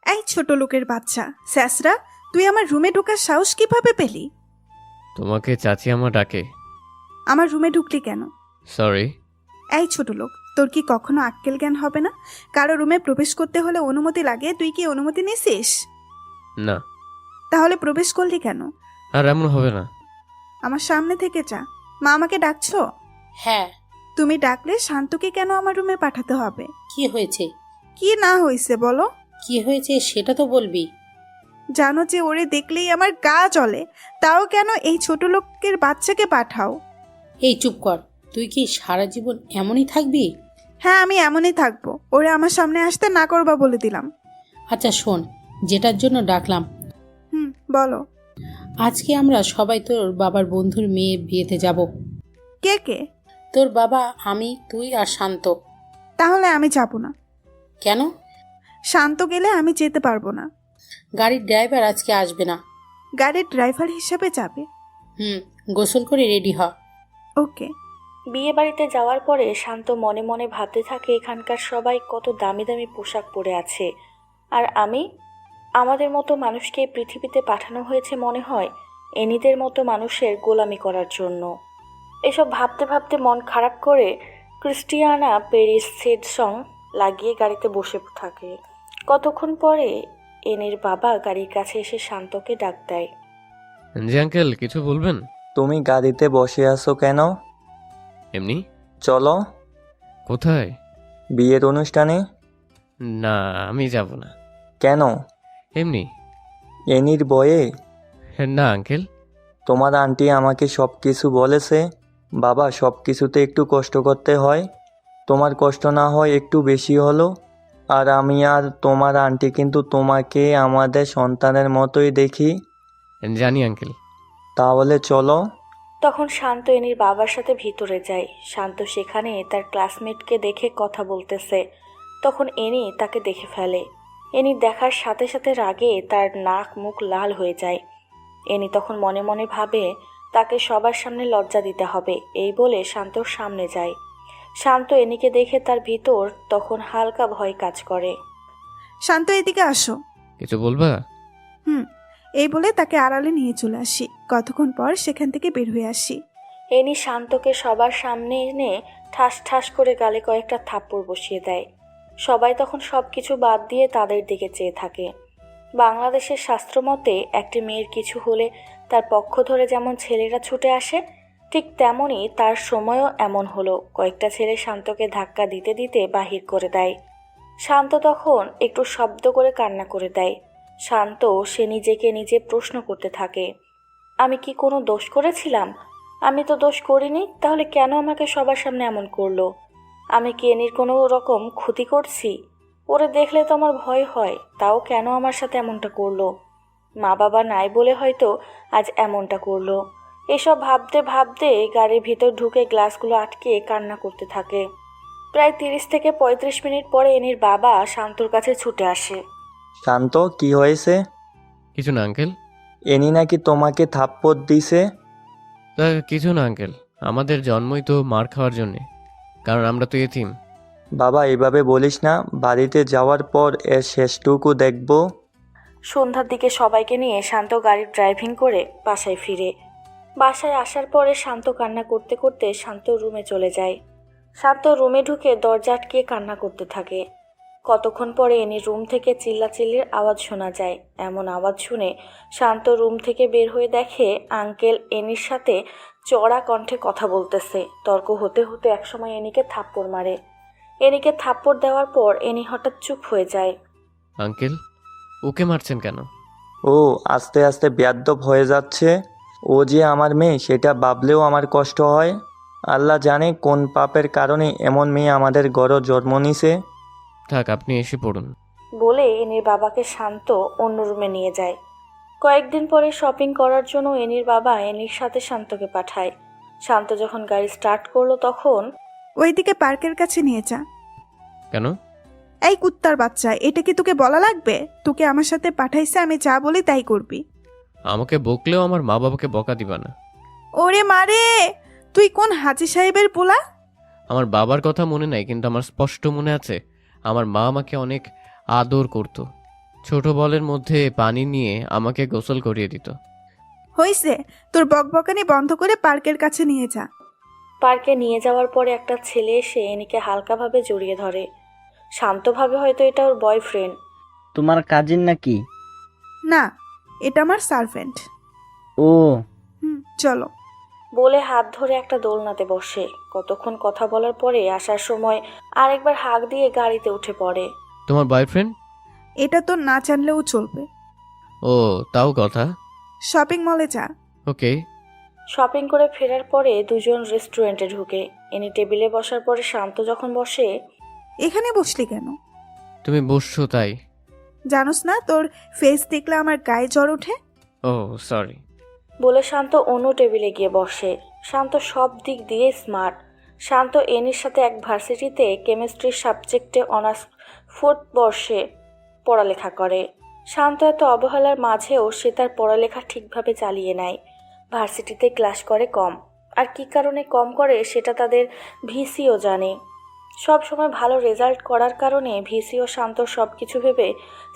এই ছোট লোকের বাচ্চা স্যাসরা, তুই আমার রুমে ঢোকার সাহস কিভাবে পেলি? তোমাকে চাচি আমার ডাকে। আমার রুমে ঢুকলি কেন? সরি। এই ছোট লোক, তোর কি কখনো আক্কেল জ্ঞান হবে না? কারো রুমে প্রবেশ করতে হলে অনুমতি লাগে, তুই কি অনুমতি নিছিস? না। তাহলে প্রবেশ করলি কেন? আর এমন হবে না। আমার সামনে থেকে যা। মা আমাকে ডাকছো? হ্যাঁ। তুমি ডাকলে শান্তকে কেন আমার রুমে পাঠাতে হবে? কি হয়েছে? কি না হয়েছে বলো। কি হয়েছে সেটা তো বলবি। জানো যে ওরে দেখলেই আমার গা জ্বলে, তাও কেন এই ছোট লোকের বাচ্চাকে পাঠাও? এই চুপ কর, তুই কি সারা জীবন এমনই থাকবি? হ্যাঁ, আমি এমনই থাকবো। ওরে আমার সামনে আসতে না করবা বলে দিলাম। আচ্ছা শোন, যেটার জন্য ডাকলাম, বলো। আজকে আমরা সবাই তোর বাবার বন্ধুর মেয়ে বিয়েতে যাব। কে কে? তোর বাবা, আমি, তুই আর শান্ত। তাহলে আমি যাব না। কেন? শান্ত গেলে আমি যেতে পারবো না। গাড়ির ড্রাইভার আজকে আসবে না। গাড়ির ড্রাইভার হিসেবে যাবে? গোসল করে রেডি হ। ওকে। বিয়ে বাড়িতে যাওয়ার পরে শান্ত মনে মনে ভাবতে থাকে এখানকার সবাই কত দামি দামি পোশাক পরে আছে, আর আমাদের মতো মানুষকে পৃথিবীতে পাঠানো হয়েছে মনে হয় এনিদের মতো মানুষের গোলামি করার জন্য। এসব ভাবতে ভাবতে মন খারাপ করে ক্রিস্টিয়ানা প্যারিস সেড সং লাগিয়ে গাড়িতে বসে থাকে। কতক্ষণ পরে এনির বাবা গাড়ির কাছে এসে শান্তকে ডাক দেয়। জি আঙ্কেল, কিছু বলবেন? তুমি গাড়িতে বসে আছো কেন? এমনি। চলো। কোথায়? বিয়ের অনুষ্ঠানে। না, আমি যাব না। কেন? এমনি। এনির বয়ে? না আঙ্কেল। তোমার আন্টি আমাকে সব কিছু বলেছে। বাবা, সব কিছুতে একটু কষ্ট করতে হয়। তোমার কষ্ট না হয় একটু বেশি হলো। আর আমি আর তোমার আন্টি কিন্তু তোমাকে আমাদের সন্তানের মতোই দেখি। জানি আঙ্কেল। তাহলে চলো। তখন শান্ত এনির বাবার সাথে ভিতরে যায়। শান্ত সেখানে তার ক্লাসমেটকে দেখে কথা বলতেছে। তখন এনি তাকে দেখে ফেলে। এনি দেখার সাথে সাথে রাগে তার নাক মুখ লাল হয়ে যায়। এনি তখন মনে মনে ভাবে তাকে সবার সামনে লজ্জা দিতে হবে, এই বলে শান্তর সামনে যায়। শান্ত এনিকে দেখে তার ভিতর তখন হালকা ভয় কাজ করে। শান্ত, এদিকে আসো। কিছু বলবা? এই বলে তাকে আড়ালে নিয়ে চলে আসি। কতক্ষণ পর সেখান থেকে বের হয়ে আসি। এনি শান্তকে সবার সামনে এনে ঠাস ঠাস করে গালে কয়েকটা থাপ্পড় বসিয়ে দেয়। সবাই তখন সব কিছু বাদ দিয়ে তাদের দিকে চেয়ে থাকে। বাংলাদেশের শাস্ত্রমতে একটি মেয়ের কিছু হলে তার পক্ষ ধরে যেমন ছেলেরা ছুটে আসে, ঠিক তেমনই তার সময়ও এমন হলো। কয়েকটা ছেলে শান্তকে ধাক্কা দিতে দিতে বাহির করে দেয়। শান্ত তখন একটু শব্দ করে কান্না করে দেয়। শান্ত সে নিজেকে নিজে প্রশ্ন করতে থাকে, আমি কি কোনো দোষ করেছিলাম? আমি তো দোষ করিনি, তাহলে কেন আমাকে সবার সামনে এমন করলো? আমি কি এনির কোনো রকম ক্ষতি করছি? ওরে দেখলে তো আমার ভয় হয়, তাও কেন আমার সাথে এমনটা করলো? মা বাবা নাই বলে হয়তো আজ এমনটা করলো। এসব ভাবতে ভাবতে গাড়ির ভিতর ঢুকে গ্লাসগুলো আটকে কান্না করতে থাকে। প্রায় 30 থেকে 35 মিনিট পরে এনির বাবা শান্তর কাছে ছুটে আসে। শান্ত, কি হয়েছে? কিছু না আঙ্কেল। এনি নাকি তোমাকে থাপ্পড় দিছে? তা কিছু না আঙ্কেল, আমাদের জন্মই তো মার খাওয়ার জন্যে, কারণ আমরা তো এতিম। বাবা, এভাবে বলিস না। বাড়িতে যাওয়ার পর এর শেষটুকু দেখবো। সন্ধ্যার দিকে সবাইকে নিয়ে শান্ত গাড়ির ড্রাইভিং করে বাসায় ফিরে। বাসায় আসার পরে শান্ত কান্না করতে করতে শান্ত রুমে চলে যায়। শান্ত রুমে ঢুকে দরজা আটকিয়ে কান্না করতে থাকে। কতক্ষণ পরে এনি রুম থেকে চিল্লাচিল্লির আওয়াজ শোনা যায়। এমন আওয়াজ শুনে শান্ত রুম থেকে বের হয়ে দেখে আঙ্কেল এনির সাথে চড়া কণ্ঠে কথা বলতেছে। তর্ক হতে হতে একসময় এনিকে থাপ্পড় মারে। এনিকে থাপ্পড় দেওয়ার পর এনি হঠাৎ চুপ হয়ে যায়। আঙ্কেল, ওকে মারছেন কেন? ও আস্তে আস্তে বেয়াদ্দপ হয়ে যাচ্ছে। ও যে আমার মেয়ে সেটা ভাবলেও আমার কষ্ট হয়। আল্লাহ জানে কোন পাপের কারণে এমন মেয়ে আমাদের ঘরে জন্ম নিছে। থাক, আপনি এসে পড়ুন। বলে এনির বাবাকে শান্ত অন্য রুমে নিয়ে যায়। কয়েকদিন পরে শপিং করার জন্য এনির বাবা এনির সাথে শান্তকে পাঠায়। শান্ত যখন গাড়ি স্টার্ট করলো তখন ওইদিকে পার্কের কাছে নিয়ে যা। কেন? এই কুত্তার বাচ্চা, এটা কি তোকে বলা লাগবে? তোকে আমার সাথে পাঠাইছে, আমি যা বলি তাই করবি। আমাকে বকলেও আমার মা বাবাকে বকা দিবা না। ওরে মারে, তুই কোন হাজি সাহেবের পোলা? আমার বাবার কথা মনে নাই, কিন্তু আমার স্পষ্ট মনে আছে আমার মা আমাকে অনেক আদর করত। ছোট বলের মধ্যে পানি নিয়ে আমাকে গোসল করিয়ে দিত। হইছে, তোর বকবকানি বন্ধ করে পার্কের কাছে নিয়ে যা। পার্কে নিয়ে যাওয়ার পরে একটা ছেলে এসে এনিকে হালকাভাবে জড়িয়ে ধরে। শান্তভাবে হয়তো এটা ওর বয়ফ্রেন্ড। তোমার কাজিন নাকি? না, এটা আমার সার্ভেন্ট। ও, চলো। বলে হাত ধরে একটা দোলনাতে বসে। কতক্ষণ কথা বলার পরে আসার সময় আরেকবার হাঁক দিয়ে গাড়িতে উঠে পড়ে। তোমার বয়ফ্রেন্ড? এটা তো না জানলেও চলবে। ও, তাও কথা। শপিং মলে যা। ওকে। শপিং করে ফেরার পরে দুজন রেস্টুরেন্টে ঢুকে। এনি টেবিলে বসার পরে শান্ত যখন বসে, এখানে বসলি কেন? তুমি বসছো তাই। জানোস না তোর ফেস দেখলে আমার গায়ে জ্বর ওঠে? ও সরি। বলে শান্ত অন্য টেবিলে গিয়ে বসে। শান্ত সব দিক দিয়ে স্মার্ট। শান্ত এনির সাথে এক ভার্সিটিতে কেমিস্ট্রি সাবজেক্টে অনার্স 4th বর্ষে পড়ালেখা করে। শান্ত এত অবহেলার মাঝেও সে তার পড়ালেখা ঠিকভাবে চালিয়ে নেয়। ভার্সিটিতে ক্লাস করে কম, আর কী কারণে কম করে সেটা তাদের ভিসিও জানে। সব সময় ভালো রেজাল্ট করার কারণে ভিসিও শান্ত সব কিছু ভেবে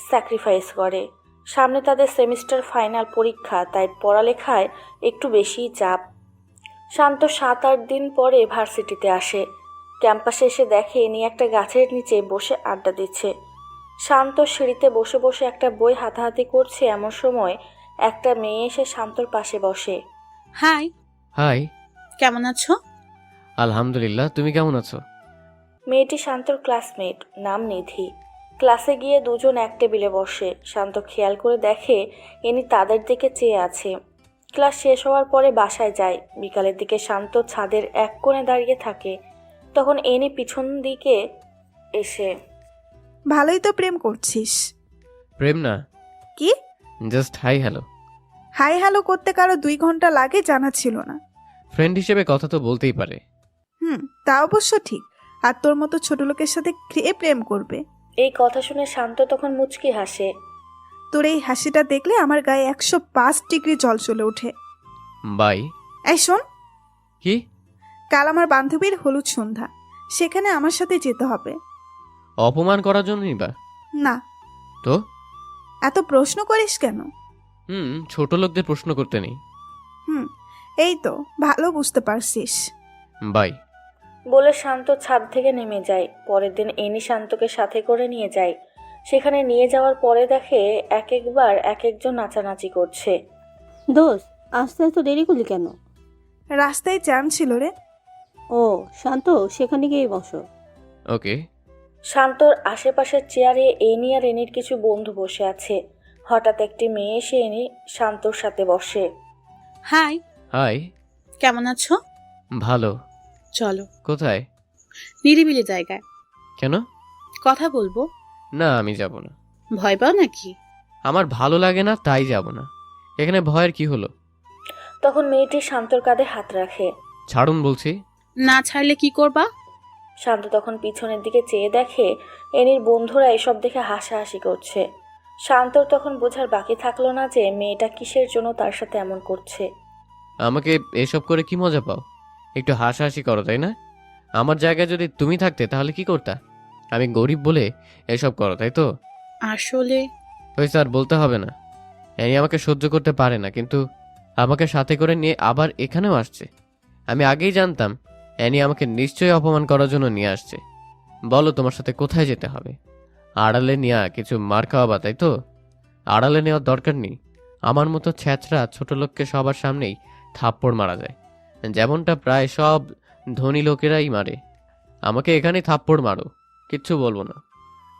স্যাক্রিফাইস করে। সামনে তাদের সেমিস্টার ফাইনাল পরীক্ষা, তাই পড়ালেখায় একটু বেশিই চাপ। শান্ত 7-8 দিন পরে ভার্সিটিতে আসে। ক্যাম্পাসে এসে দেখে ইনি একটা গাছের নিচে বসে আড্ডা দিচ্ছে। শান্ত সিঁড়িতে বসে বসে একটা বই হাতাহাতি করছে, এমন সময় একটা মেয়ে এসে শান্তর পাশে বসে। Hi, hi. কেমন আছো? আলহামদুলিল্লাহ, তুমি কেমন আছো? মেয়েটি শান্তর ক্লাসমেট, নাম নিধি। ক্লাসে গিয়ে দুজন এক টেবিলে বসে। শান্ত খেয়াল করে দেখে ইনি তাদের দিকে চেয়ে আছে। ক্লাস শেষ হওয়ার পরে বাসায় যায়। বিকালের দিকে শান্ত ছাদের এক কোণে দাঁড়িয়ে থাকে। তখন এনি পিছন দিকে এসে, ভালোই তো প্রেম করছিস। প্রেম না, কি? Just hi hello. Hi hello করতে কারো 2 ঘন্টা লাগে জানা ছিল না। ফ্রেন্ড হিসেবে কথা তো বলতেই পারে। তা অবশ্য ঠিক। আর তোর মতো ছোট লোকের সাথে কে প্রেম করবে? এই কথা শুনে শান্ত তখন মুচকি হাসে। তোর এই হাসিটা দেখলে আমার গায়ে 105 ডিগ্রি জল চলে ওঠে। বাই। এই শোন, কি? কাল আমার বান্ধবীর হলুদ সন্ধ্যা, সেখানে আমার সাথে যেতে হবে। অপমান করার জন্যই বা? না। তো? এত প্রশ্ন করিস কেন? ছোট লোকদের প্রশ্ন করতে নেই। এই তো ভালো বুঝতে পারছিস। বাই। বলে শান্ত ছাদ থেকে নেমে যায়। পরের দিন এনি শান্তকে সাথে করে নিয়ে যায়। সেখানে নিয়ে যাওয়ার পরে দেখে এক একবার এক একজন নাচানাচি করছে। দোস্ত, আসতে এত দেরি করলি কেন? রাস্তায় জ্যাম ছিল রে। ও শান্ত, সেখানে গিয়ে বসো। ওকে। শান্তর আশেপাশের চেয়ারে এনি আর এনির কিছু বন্ধু বসে আছে। হঠাৎ একটি মেয়ে এসে এনি শান্তর সাথে বসে। Hi, hi. কেমন আছো? ভালো। চলো কোথায়? নিরিবিলি জায়গায়। কেন? কথা বলবো। না, আমি যাব না। ভয় পাও নাকি? আমার ভালো লাগে না, তাই যাব না। এখানে ভয়ের কি হলো? তখন মেয়েটি শান্তর কাঁধে হাত রাখে। ছাড়ুন বলছি। না ছাড়লে কি করবা? শান্ত তখন পিছনের দিকে চেয়ে দেখে এনির বন্ধুরা এসব দেখে হাসাহাসি করছে। শান্তর তখন বোঝার বাকি থাকলো না যে মেয়েটা কিসের জন্য তার সাথে এমন করছে। আমাকে এসব করে কি মজা পাও? একটু হাসাহাসি করো, তাই না? আমার জায়গায় যদি তুমি থাকতে তাহলে কি করতা? আমি গরিব বলে এসব করো, তাই তো? আসলে হয়েছে, আর বলতে হবে না। অ্যানি আমাকে সহ্য করতে পারে না, কিন্তু আমাকে সাথে করে নিয়ে আবার এখানেও আসছে। আমি আগেই জানতাম অ্যানি আমাকে নিশ্চয়ই অপমান করার জন্য নিয়ে আসছে। বলো, তোমার সাথে কোথায় যেতে হবে? আড়ালে নেওয়া কিছু মার খাওয়াবা, তাই তো? আড়ালে নেওয়ার দরকার নেই। আমার মতো ছ্যাঁচড়া ছোট লোককে সবার সামনেই থাপ্পড় মারা যায়, যেমনটা প্রায় সব ধনী লোকেরাই মারে। আমাকে এখানেই থাপ্পড় মারো, কিচ্ছু বলবো না।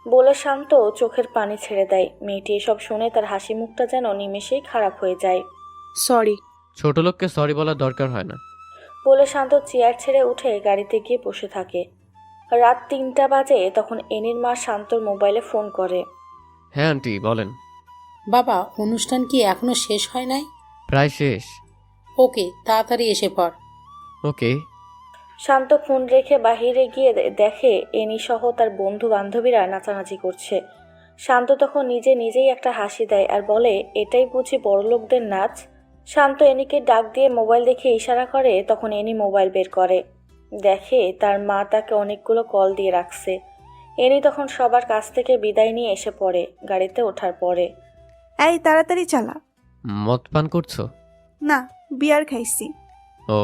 বলে শান্ত চোখের পানি ছেড়ে দেয়। মেয়েটি এসব শুনে তার হাসি মুখটা যেন নিমেষেই খারাপ হয়ে যায়। সরি। ছোট লোককে সরি বলার দরকার হয় না। বলে শান্ত চেয়ার ছেড়ে উঠে গাড়িতে গিয়ে বসে থাকে। রাত 3টা বাজে। তখন এনির মা শান্তর মোবাইলে ফোন করে। হ্যাঁ আন্টি, বলেন। বাবা, অনুষ্ঠান কি এখনো শেষ হয় নাই? প্রায় শেষ। ওকে, তাড়াতাড়ি এসে পড়। ওকে। শান্ত ফোন রেখে বাহিরে গিয়ে দেখে এনি সহ তার বন্ধু বান্ধবীরা নাচানাচি করছে। শান্ত তখন নিজেই একটা হাসি দেয় আর বলে, এটাই বুঝি বড়লোকদের নাচ। শান্ত এনিকে ডাক দিয়ে মোবাইল দেখে ইশারা করে। তখন এনি মোবাইল বের করে, দেখে তার মা তাকে অনেকগুলো কল দিয়ে রাখছে। এনি তখন সবার কাছ থেকে বিদায় নিয়ে এসে পড়ে গাড়িতে ওঠার পরে। এই তাড়াতাড়ি চালা। মদ পান করছো? না, বিয়ার খাইছি। ও,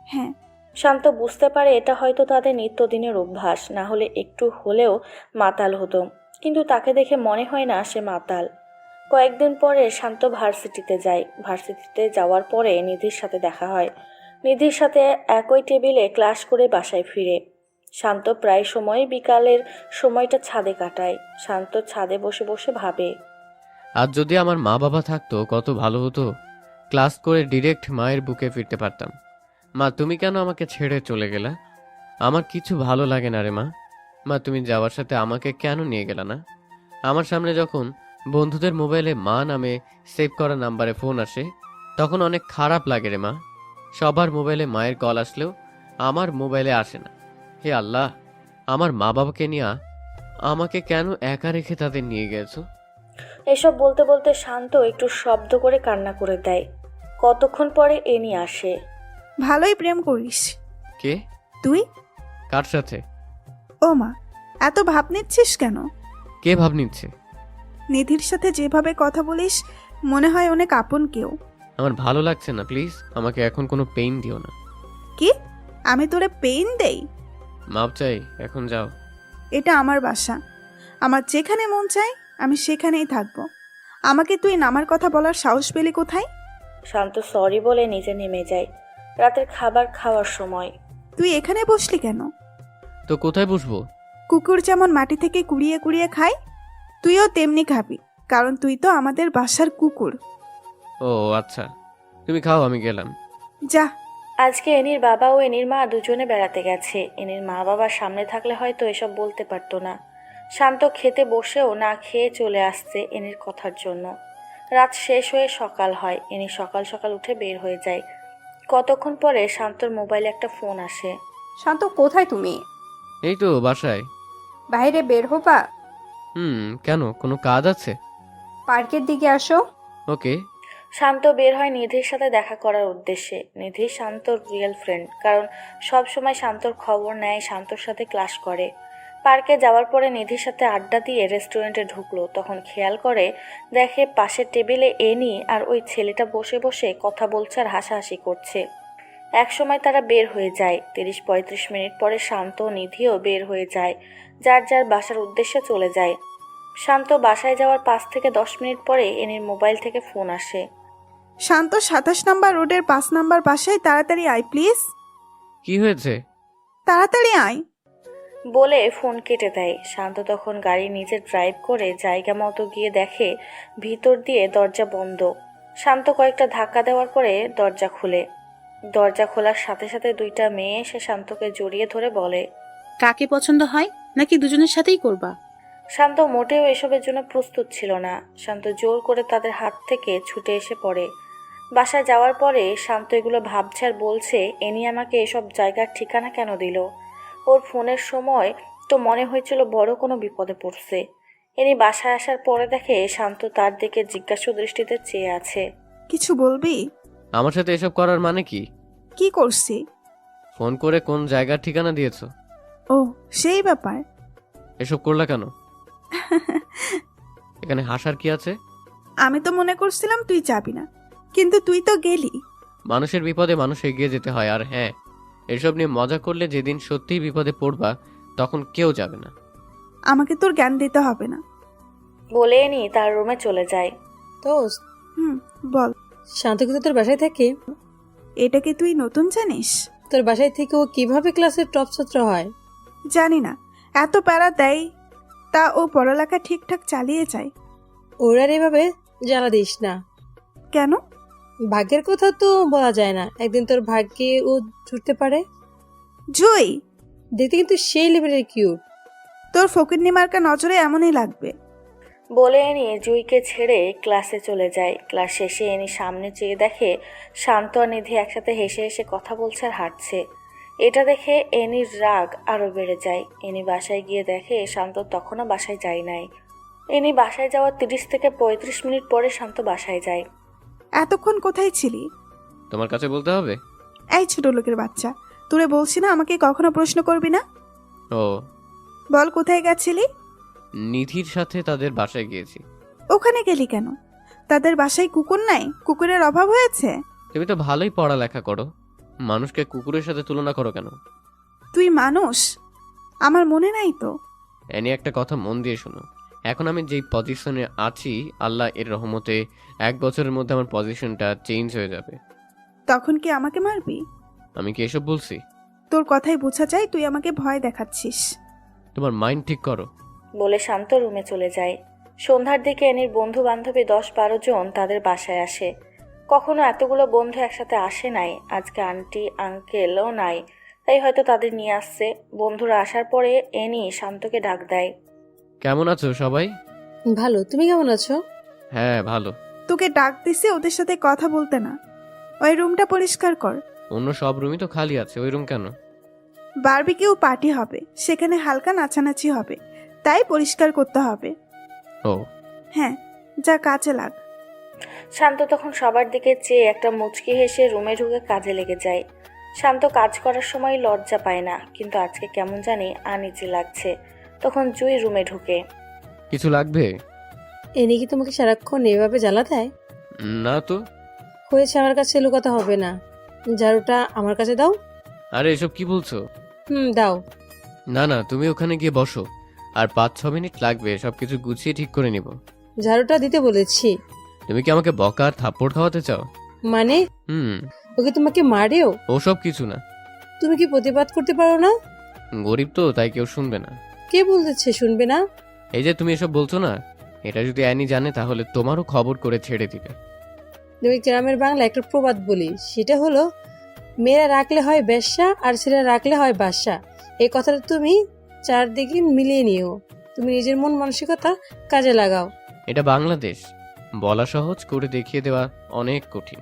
হ্যাঁ। শান্ত বুঝতে পারে এটা হয়তো তাদের নিত্যদিনের অভ্যাস, না হলে একটু হলেও মাতাল হতো, কিন্তু তাকে দেখে মনে হয় না সে মাতাল। কয়েকদিন পরে শান্ত ভার্সিটিতে যায়। ভার্সিটিতে যাওয়ার পরে নিধির সাথে দেখা হয়। নিধির সাথে একই টেবিলে ক্লাস করে বাসায় ফিরে। শান্ত প্রায় সময় বিকালের সময়টা ছাদে কাটায়। শান্ত ছাদে বসে বসে ভাবে, আজ যদি আমার মা বাবা থাকতো কত ভালো হতো। ক্লাস করে ডিরেক্ট মায়ের বুকে ফিরতে পারতাম। মা, তুমি কেন আমাকে ছেড়ে চলে গেলা? আমার কিছু ভালো লাগে না রে মা। মা, তুমি যাওয়ার সাথে আমাকে কেন নিয়ে গেলা না? আমার সামনে যখন বন্ধুদের মোবাইলে মা নামে সেভ করা নাম্বারে ফোন আসে তখন অনেক খারাপ লাগে রে মা। সবার মোবাইলে মায়ের কল আসলেও আমার মোবাইলে আসে না। হে আল্লাহ, আমার মা বাবাকে নিয়ে আমাকে কেন একা রেখে তাদের নিয়ে গেছো? এসব বলতে বলতে শান্ত একটু শব্দ করে কান্না করে দেয়। কতক্ষণ পরে এনি আসে। ভালোই প্রেম করিস। কে? তুই? কার সাথে? ও মা, এত ভাব নিচ্ছিস কেন? কে ভাব নিচ্ছে? নিধির সাথে যেভাবে কথা বলিস মনে হয় অনেক আপন কেউ। আমার ভালো লাগছে না, প্লিজ আমাকে এখন কোনো পেইন দিও না। কি? আমি তোরে পেইন দেই? মাপ চাই, এখন যাও। এটা আমার বাসা। আমার যেখানে মন চায় আমি সেখানেই থাকবো। আমাকে তুই নামার কথা বলার সাহস পেলি কোথায়? শান্ত সরি বলে নিচে নেমে যায়। রাতের খাবার খাওয়ার সময়। তুই এখানে বসলি কেন? তো কোথায় বসবো? কুকুর যেমন মাটি থেকে কুড়িয়ে কুড়িয়ে খায়, তুইও তেমনি খাবি, কারণ তুই তো আমাদের বাসার কুকুর। ও আচ্ছা, তুমি খাও, আমি গেলাম। যা। আজকে এনির বাবা ও এনির মা দুজনে বেড়াতে গেছে। এনির মা বাবার সামনে থাকলে হয়তো এসব বলতে পারতো না। শান্ত খেতে বসেও না খেয়ে চলে আসছে এনির কথার জন্য। রাত শেষ হয়ে সকাল হয়। এনি সকাল সকাল উঠে বের হয়ে যায়। কতক্ষণ পরে শান্তর মোবাইলে একটা ফোন আসে। শান্ত, কোথায় তুমি? এই তো বাসায়। বাইরে বের হবা? কেন, কোনো কাজ আছে? পার্কের দিকে আসো। ওকে। শান্ত বের হয় নিধির সাথে দেখা করার উদ্দেশ্যে। নিধি শান্তর রিয়েল ফ্রেন্ড, কারণ সব সময় শান্তর খবর নেয়, শান্তর সাথে ক্লাস করে। পার্কে যাওয়ার পরে নিধির সাথে আড্ডা দিয়ে রেস্টুরেন্টে ঢুকলো, তখন খেয়াল করে দেখে পাশের টেবিলে এনি আর ওই ছেলেটা বসে বসে কথা বলছে আর হাসাহাসি করছে। এক সময় তারা বের হয়ে যায়। 30-35 মিনিট পরে শান্ত ও নিধিও বের হয়ে যায়, যার যার বাসার উদ্দেশ্যে চলে যায়। শান্ত বাসায় যাওয়ার 5 থেকে 10 মিনিট পরে এনির মোবাইল থেকে ফোন আসে। শান্ত 27 নম্বর রোডের 5 নম্বর বাসায় তাড়াতাড়ি আয় প্লিজ। কি হয়েছে? তাড়াতাড়ি আয় বলে ফোন কেটে দেয়। শান্ত তখন গাড়ি নিজে ড্রাইভ করে জায়গা মতো গিয়ে দেখে ভিতর দিয়ে দরজা বন্ধ। শান্ত কয়েকটা ধাক্কা দেওয়ার পরে দরজা খুলে। দরজা খোলার সাথে সাথে দুইটা মেয়ে এসে শান্তকে জড়িয়ে ধরে বলে, কাকে পছন্দ হয় নাকি দুজনের সাথেই করবা? শান্ত মোটেও এসবের জন্য প্রস্তুত ছিল না। শান্ত জোর করে তাদের হাত থেকে ছুটে এসে পড়ে। বাসায় যাওয়ার পরে শান্ত এগুলো ভাবছে আর বলছে, এনি আমাকে এসব জায়গার ঠিকানা কেন দিল? ওর ফোনের সময় তো মনে হয়েছিল বড় কোনো বিপদে পড়ছে। এনি বাসায় আসার পরে দেখে শান্ত তার দিকে জিজ্ঞাসু দৃষ্টিতে চেয়ে আছে। কিছু বলবি? আমার সাথে এসব করার মানে কি? কি করছি? ফোন করে কোন জায়গার ঠিকানা দিয়েছো? ও, সেই ব্যাপার। এসব করলা কেন? এখানে হাসার কি আছে? আমি তো মনে করছিলাম তুই যাবি না, কিন্তু তুই তো গেলি। মানুষের বিপদে মানুষ এগিয়ে যেতে হয়। আর হ্যাঁ, এসব নিয়ে মজা করলে যেদিন সত্যিই বিপদে পড়বা তখন কেউ যাবে না। আমাকে তোর জ্ঞান দিতে হবে না। বলে এনি তার রুমে চলে যায়। দোস্ত, বল। শান্ত কিন্তু তোর বাসায় থাকে? এটা কি তুই নতুন জানিস? তোর বাসায় থেকে ও কিভাবে ক্লাসের টপ ছাত্র হয়? জানি না, এত প্যারা দেয়, তা ও পড়ালেখা ঠিকঠাক চালিয়ে যায়। ওর আর এভাবে জ্বালা দিস না। কেন? ভাগ্যের কথা তো বলা যায় না, একদিন তোর ভাগ্যে ও ছুটতে পারে। জুই, দেখতে কিন্তু সেই লেভেলের কিউট। তোর ফকিন্নি মার্কা নজরে এমনই লাগবে। বলে এনি জুইকে ছেড়ে ক্লাসে চলে যায়। ক্লাস শেষে এনি সামনে চেয়ে দেখে শান্ত আর নিধি একসাথে হেসে হেসে কথা বলছে আর হাঁটছে। এটা দেখে এনির রাগ আরও বেড়ে যায়। এনি বাসায় গিয়ে দেখে শান্ত তখনও বাসায় যায় নাই। এনি বাসায় যাওয়ার 30 থেকে 35 মিনিট পরে শান্ত বাসায় যায়। এতক্ষণ কোথায় ছিলি? তোমার কাছে বলতে হবে? এই ছোট লোকের বাচ্চা, তোরে বলছি না আমাকে কখনো প্রশ্ন করবি না। ও, বল কোথায় গেছিলি? নিধির সাথে তাদের বাসায় গিয়েছি। ওখানে গেলি কেন? তাদের বাসায় কুকুর নাই? কুকুরের অভাব হয়েছে? তুমি তো ভালোই পড়ালেখা করো, মানুষকে কুকুরের সাথে তুলনা করো কেন? তুই মানুষ? আমার মনে নাই তো। এনি একটা কথা মন দিয়ে শোনো, এখন আমি যেই পজিশনে আছি, আল্লাহ এর রহমতে 1 বছরের মধ্যে আমার পজিশনটা চেঞ্জ হয়ে যাবে। তখন কি আমাকে মারবি? আমি কি এসব বলছি? তোর কথাই বোঝা যায় তুই আমাকে ভয় দেখাচ্ছিস। তোমার মাইন্ড ঠিক করো। বলে শান্ত রুমে চলে যায়। সন্ধ্যার দিকে এনির বন্ধু বান্ধবী 10-12 জন তাদের বাসায় আসে। কখনো এতগুলো বন্ধু একসাথে আসে নাই, আজকে আন্টি আঙ্কেলও নাই, তাই হয়তো তাদের নিয়ে আসছে। বন্ধুরা আসার পরে এনি শান্তকে ডাক দেয়। কেমন আছো সবাই? ভালো, তুমি কেমন আছো? হ্যাঁ ভালো। তোকে ডাক দিছে ওদের সাথে কথা বলতে না। ওই রুমটা পরিষ্কার কর। অন্য সব রুমই তো খালি আছে, ওই রুম কেন? বারবিকিউ পার্টি হবে, সেখানে হালকা নাচানাচি হবে, তাই পরিষ্কার করতে হবে। ও হ্যাঁ, যা কাজে লাগ। শান্ত তখন সবার দিকে চেয়ে একটা মুচকি হেসে রুমে ঢুকে কাজে লেগে যায়। শান্ত কাজ করার সময় লজ্জা পায় না, কিন্তু আজকে কেমন জানি আনইজি লাগছে। তখন জুই রুমে ঢুকে। কিছু লাগবে? এনে কি তোমাকে সারাক্ষণ এভাবে জ্বালা দেয়? না তো। হয়েছে, আমার কাছে লুকাতে হবে না। ঝাড়ুটা আমার কাছে দাও। আরে এসব কি বলছো? দাও। না না, তুমি ওখানে গিয়ে বসো, আর 5-6 মিনিট লাগবে, সবকিছু গুছিয়ে ঠিক করে নিব। ঝাড়ুটা দিতে বলেছি। তুমি কি আমাকে বকা আর থাপ্পড় খাওয়াতে চাও? মানে হুম। ওকে তোমাকে মারেও? ওসব কিছু না, তুমি কি প্রতিবাদ করতে পারো না? গরিব তো, তাই কেউ শুনবে না। কে বলতেছে শুনবে না? এই যে তুমি এসব বলছো না, এটা যদি অ্যানি জানে তাহলে তোমারও খবর করে ছেড়ে দিবে। তুমি গ্রামের বাংলা একটা প্রবাদ বলি, সেটা হলো মেয়েরা রাখলে হয় বেশ্যা আর ছেলেরা রাখলে হয় বাদশা। এই কথাটা তুমি চারদিকে মিলিয়ে নিও। তুমি নিজের মন মানসিকতা কাজে লাগাও। এটা বাংলাদেশ, বলা সহজ, করে দেখিয়ে দেওয়া অনেক কঠিন।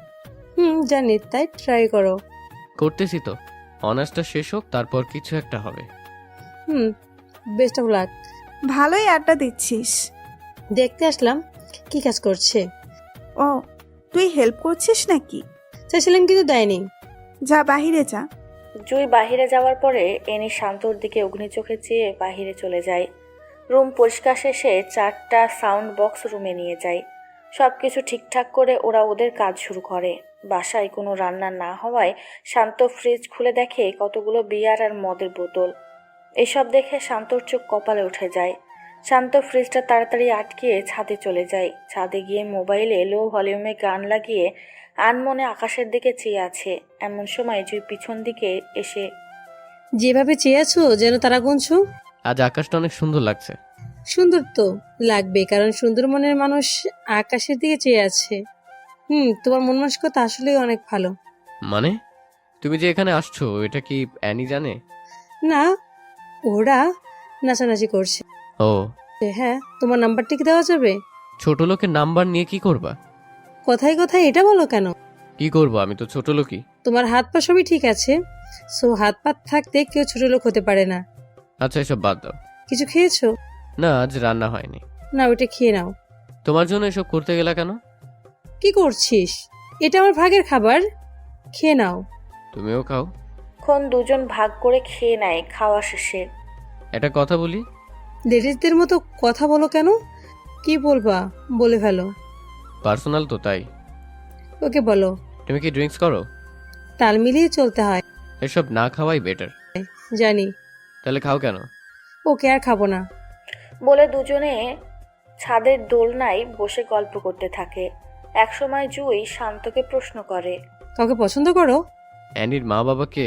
জানি, তাই ট্রাই করো। করতেছি তো, অনার্সটা শেষ হোক, তারপর কিছু একটা হবে। Best of luck. ভালোই আড্ডা দিচ্ছিস। দেখতে আসলাম কি কাজ করছে। ও, তুই হেল্প করছিস নাকি? চাইছিলাম কিন্তু দেয়নি। যা বাহিরে যা। জুই বাহিরে যাওয়ার পরে এনি শান্তর দিকে অগ্নি চোখে চেয়ে বাহিরে চলে যায়। রুম পরিষ্কার শেষে 4টা সাউন্ড বক্স রুমে নিয়ে যায়। সব কিছু ঠিকঠাক করে ওরা ওদের কাজ শুরু করে। বাসায় কোনো রান্না না হওয়ায় শান্ত ফ্রিজ খুলে দেখে কতগুলো বিয়ার আর মদের বোতল। এসব দেখে শান্তর চোখ কপালে উঠে যায়। শান্ত ফ্রিজটা তাড়াতাড়ি আটকিয়ে ছাদে চলে যায়। ছাদে গিয়ে মোবাইলে লো ভলিউমে গান লাগিয়ে আনমনে আকাশের দিকে চেয়ে আছে। এমন সময় জুই পিছন দিকে এসে। যেভাবে চেয়েছো যেন তারা গুনছো। আজ আকাশটা অনেক সুন্দর লাগছে। সুন্দর তো লাগবে, কারণ সুন্দর মনের মানুষ আকাশের দিকে চেয়ে আছে। তোমার মন মানসিকতা আসলেই অনেক ভালো। মানে তুমি যে এখানে আসছো, এটা কি অ্যানি জানে? না, ওরা নাচানাচি করছে। ও হ্যাঁ, তোমার নাম্বারটা কি দেওয়া যাবে? ছোট লোকের নাম্বার নিয়ে কি করবা? কথায় কথায় এটা বলো কেন? কি করবো, আমি তো ছোট লোকই। তোমার হাত পা সবই ঠিক আছে, সো হাত পা থাকতে কেউ ছোট লোক হতে পারে না। আচ্ছা এসব বাদ দাও। কিছু খেয়েছো? না, আজ রান্না হয়নি। না, ওইটা খেয়ে নাও। তোমার জন্য এসব করতে গেলা কেন? কি করছিস? এটা আমার ভাগের খাবার, খেয়ে নাও। তুমিও খাও। খন দুজন ভাগ করে খেয়ে নেয়। খাওয়া শেষে একটা কথা বলি। লেডিসদের মতো কথা বলো কেন? কি বলবা বলে ফেলো। পার্সোনাল তো, তাই। ওকে বলো। তুমি কি ড্রিঙ্কস করো? তাল মিলিয়ে চলতে হয়। এসব না খাওয়াই বেটার। জানি। তাহলে খাও কেন? ওকে আর খাবো না। বলে দুজনে ছাদের দোলনায় বসে গল্প করতে থাকে। একসময় জুই শান্তকে প্রশ্ন করে। কাউকে পছন্দ করো? অ্যানির মা বাবাকে?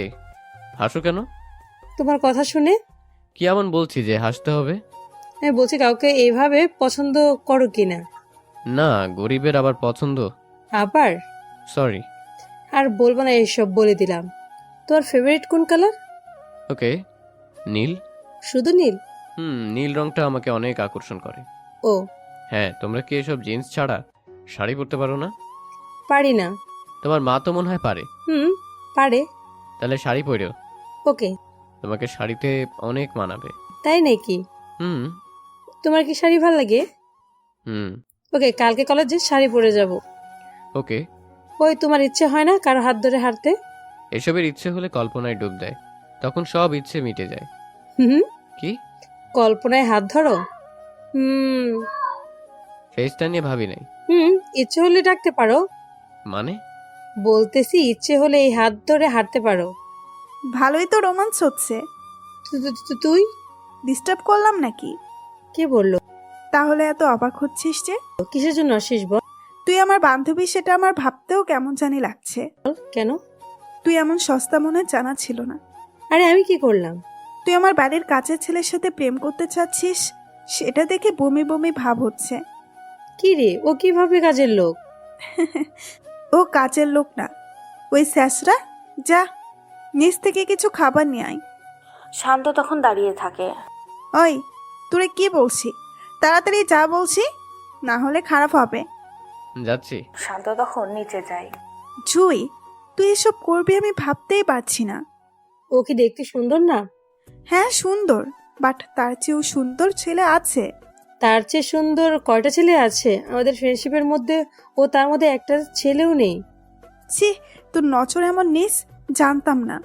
হাসো কেন? তোমার কথা শুনে কি এমন বলছি যে হাসতে হবে? আমি বলছি কাউকে এইভাবে পছন্দ করো কিনা। না, গরিবের আবার পছন্দ। আবার সরি। আর বলবো না, এইসব বলে দিলাম। তোমার ফেভারিট কোন কালার? ওকে, নীল। শুধু নীল? নীল রংটা আমাকে অনেক আকর্ষণ করে। ও হ্যাঁ, তোমরা কি এসব জিন্স ছাড়া শাড়ি পরতে পারো না? পারি না। তোমার মা তো মনে হয় পারে। পারে। তাহলে শাড়ি পরো। ওকে। তোমাকে শাড়িতে অনেক মানাবে। তাই নাকি? হুম তোমার কি শাড়ি ভাল লাগে? হুম ওকে, কালকে কলেজে শাড়ি পরে যাব। ওকে। ওই, তোমার ইচ্ছে হয় না কারো হাত ধরে হাঁটতে? এসবের ইচ্ছে হলে কল্পনায় ডুব দেয়, তখন সব ইচ্ছে মিটে যায়। হুম কি? কল্পনায় হাত ধরো? হুম ফেসটা নিয়ে ভাবি নাই। হুম ইচ্ছে হলে ডাকতে পারো। মানে? বলতেছি ইচ্ছে হলে এই হাত ধরে হাঁটতে পারো। ভালোই তো রোমান্স হচ্ছে। তুই ডিস্টার্ব করলাম নাকি? কে বললো? তাহলে এত অবাক হচ্ছিস যে? কিসের জন্য আসিস বল? তুই আমার বান্ধবী সেটা আমার ভাবতেও কেমন জানি লাগছে। কেন? তুই এমন সস্তা মনে জানা ছিল না। আরে আমি কি করলাম? তুই আমার বাড়ির কাছের ছেলের সাথে প্রেম করতে চাচ্ছিস, সেটা দেখে বমি বমি ভাব হচ্ছে। কি রে, ও কিভাবে কাজের লোক? ও কাজের লোক না, ওই স্যাসরা। যা, নিচ থেকে কিছু খাবার নিয়ে আয়। শান্ত তখন দাঁড়িয়ে থাকে। ওই, তোরে কি বলছি? তাড়াতাড়ি যা বলছি, না হলে খারাপ হবে। যাচ্ছি। শান্ত তখন নিচে যায়। জুই, তুই এসব করবি আমি ভাবতেই পারছি না। ও কি দেখতে সুন্দর না? হ্যাঁ সুন্দর, বাট তার চেয়েও সুন্দর ছেলে আছে। তার চেয়ে সুন্দর কয়টা ছেলে আছে আমাদের ফ্রেন্ডশিপের মধ্যে, ও তার মধ্যে একটা ছেলেও নেই। ছি, তোর নজর এমন নিস, জানতাম না।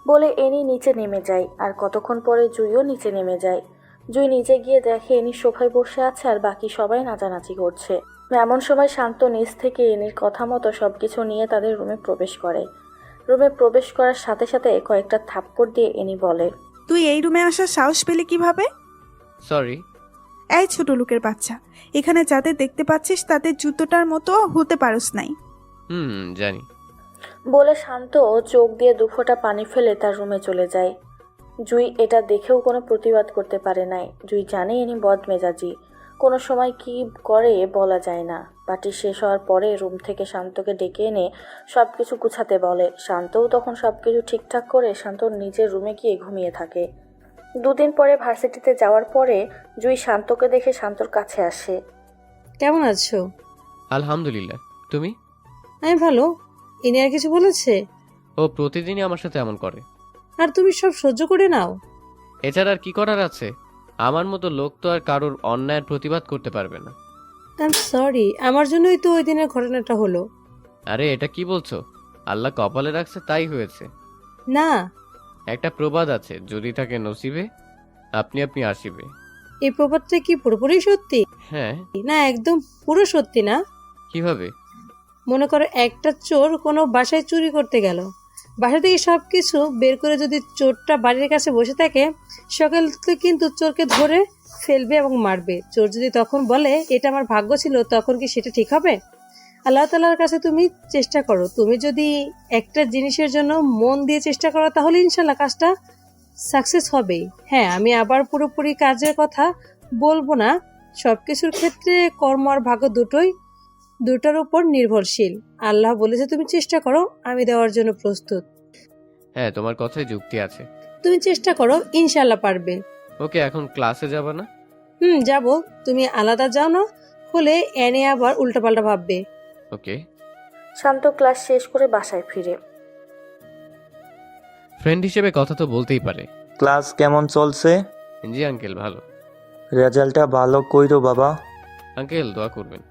বলে এনি নিচে নেমে যায়। আর কতক্ষণ পরে জুইও নিচে নেমে যায়। জুই নিচে গিয়ে দেখে এনি সোফায় বসে আছে আর বাকি সবাই নাচানাচি করছে। এমন সময় শান্ত নিচ থেকে এনির কথা মতো সবকিছু নিয়ে তাদের রুমে প্রবেশ করে। রুমে প্রবেশ করার সাথে সাথে কয়েকটা থাপ্পড় দিয়ে এনি বলে, তুই এই রুমে আসার সাহস পেলি কিভাবে? সরি। এই ছোট লোকের বাচ্চা, এখানে যাদের দেখতে পাচ্ছিস তাদের জুতোটার মতো হতে পারস নাই। জানি। বলে শান্ত চোখ দিয়ে দুফোঁটা পানি ফেলে তার রুমে চলে যায়। জুই এটা দেখেও কোনো প্রতিবাদ করতে পারে নাই। জুই জানে এনি বদমেজাজি, কোনো সময় কি করে বলা যায় না। পার্টি শেষ হওয়ার পরে রুম থেকে শান্তকে ডেকে এনে সব কিছু গুছাতে বলে। শান্তও তখন সব কিছু ঠিকঠাক করে শান্তর নিজের রুমে গিয়ে ঘুমিয়ে থাকে। দুদিন পরে ভার্সিটিতে যাওয়ার পরে জুই শান্তকে দেখে শান্তর কাছে আসে। কেমন আছো? আলহামদুলিল্লাহ, তুমি? আমি ভালো। ইনি আর কিছু বলেছে? ও প্রতিদিনই আমার সাথে এমন করে। আর তুমি সব সহ্য করে নাও? এছাড়া আর কি করার আছে? আমার মতো লোক তো আর কারোর অন্যায়ের প্রতিবাদ করতে পারবে না। আই এম সরি, আমার জন্যই তো ওই দিনের ঘটনাটা হলো। আরে এটা কি বলছো? আল্লাহ কপালে রাখছে তাই হয়েছে। না, একটা প্রবাদ আছে, যদি থাকে নসিবে আপনি আপনি আসিবে। এই প্রবাদটা কি পুরোপুরি সত্যি? হ্যাঁ। না, একদম পুরো সত্যি না। কিভাবে? মনে করো একটা চোর কোনো বাসায় চুরি করতে গেল। বাসা থেকে সবকিছু বের করে যদি চোরটা বাড়ির কাছে বসে থাকে, সকালে কিন্তু চোরকে ধরে ফেলবে এবং মারবে। চোর যদি তখন বলে এটা আমার ভাগ্য ছিল, তখন কি সেটা ঠিক হবে? আল্লাহ তাআলার কাছে তুমি চেষ্টা করো। তুমি যদি একটা জিনিসের জন্য মন দিয়ে চেষ্টা করো, তাহলে ইনশাল্লাহ কাজটা সাকসেস হবেই। হ্যাঁ, আমি আবার পুরোপুরি কাজের কথা বলবো না। সবকিছুর ক্ষেত্রে কর্ম আর ভাগ্য দুটোর উপর নির্ভরশীল। আল্লাহ বলেছে তুমি চেষ্টা করো, আমি দেওয়ার জন্য প্রস্তুত। হ্যাঁ, তোমার কথায় যুক্তি আছে। তুমি চেষ্টা করো, ইনশাল্লাহ পারবে। ওকে, এখন ক্লাসে যাবে না? যাবো। তুমি আলাদা যাও না হলে এনে আবার উল্টাপাল্টা ভাববে। ওকে। শান্ত ক্লাস শেষ করে বাসায় ফিরে। ফ্রেন্ড হিসেবে কথা তো বলতেই পারে। ক্লাস কেমন চলছে? জি আঙ্কেল, ভালো। রেজাল্টটা ভালো কইরো বাবা। আঙ্কেল দোয়া করবেন।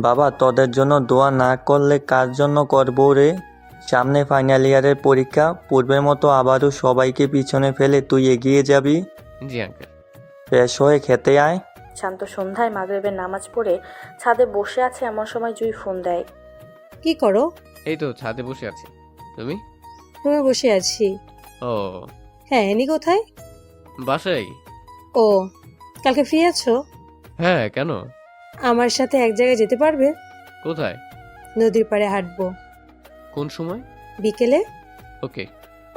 বাবা, তোদের জন্য দোয়া না করলে কার জন্য করবো রে? সামনে ফাইনাল ইয়ারের পরীক্ষা, পূর্বের মতো আবারও সবাইকে পিছনে ফেলে তুই এগিয়ে যাবি। জি আঙ্কেল। ফ্রেশ হয়ে খেতে আয়। শান্ত সন্ধ্যায় মাগরিবের নামাজ পড়ে ছাদে বসে আছে, এমন সময় জুই ফোন দেয়। কি করো? এই তো ছাদে বসে আছি। তুমি? রুমে বসে আছি। ও। হ্যাঁ, এনি কোথায়? বাসায়। ও, কালকে ফ্রি আছো? হ্যাঁ, কেন? আমার সাথে এক জায়গায় যেতে পারবে? কোথায়? নদীর পাড়ে হাঁটবো। কোন সময়? বিকেলে। ওকে।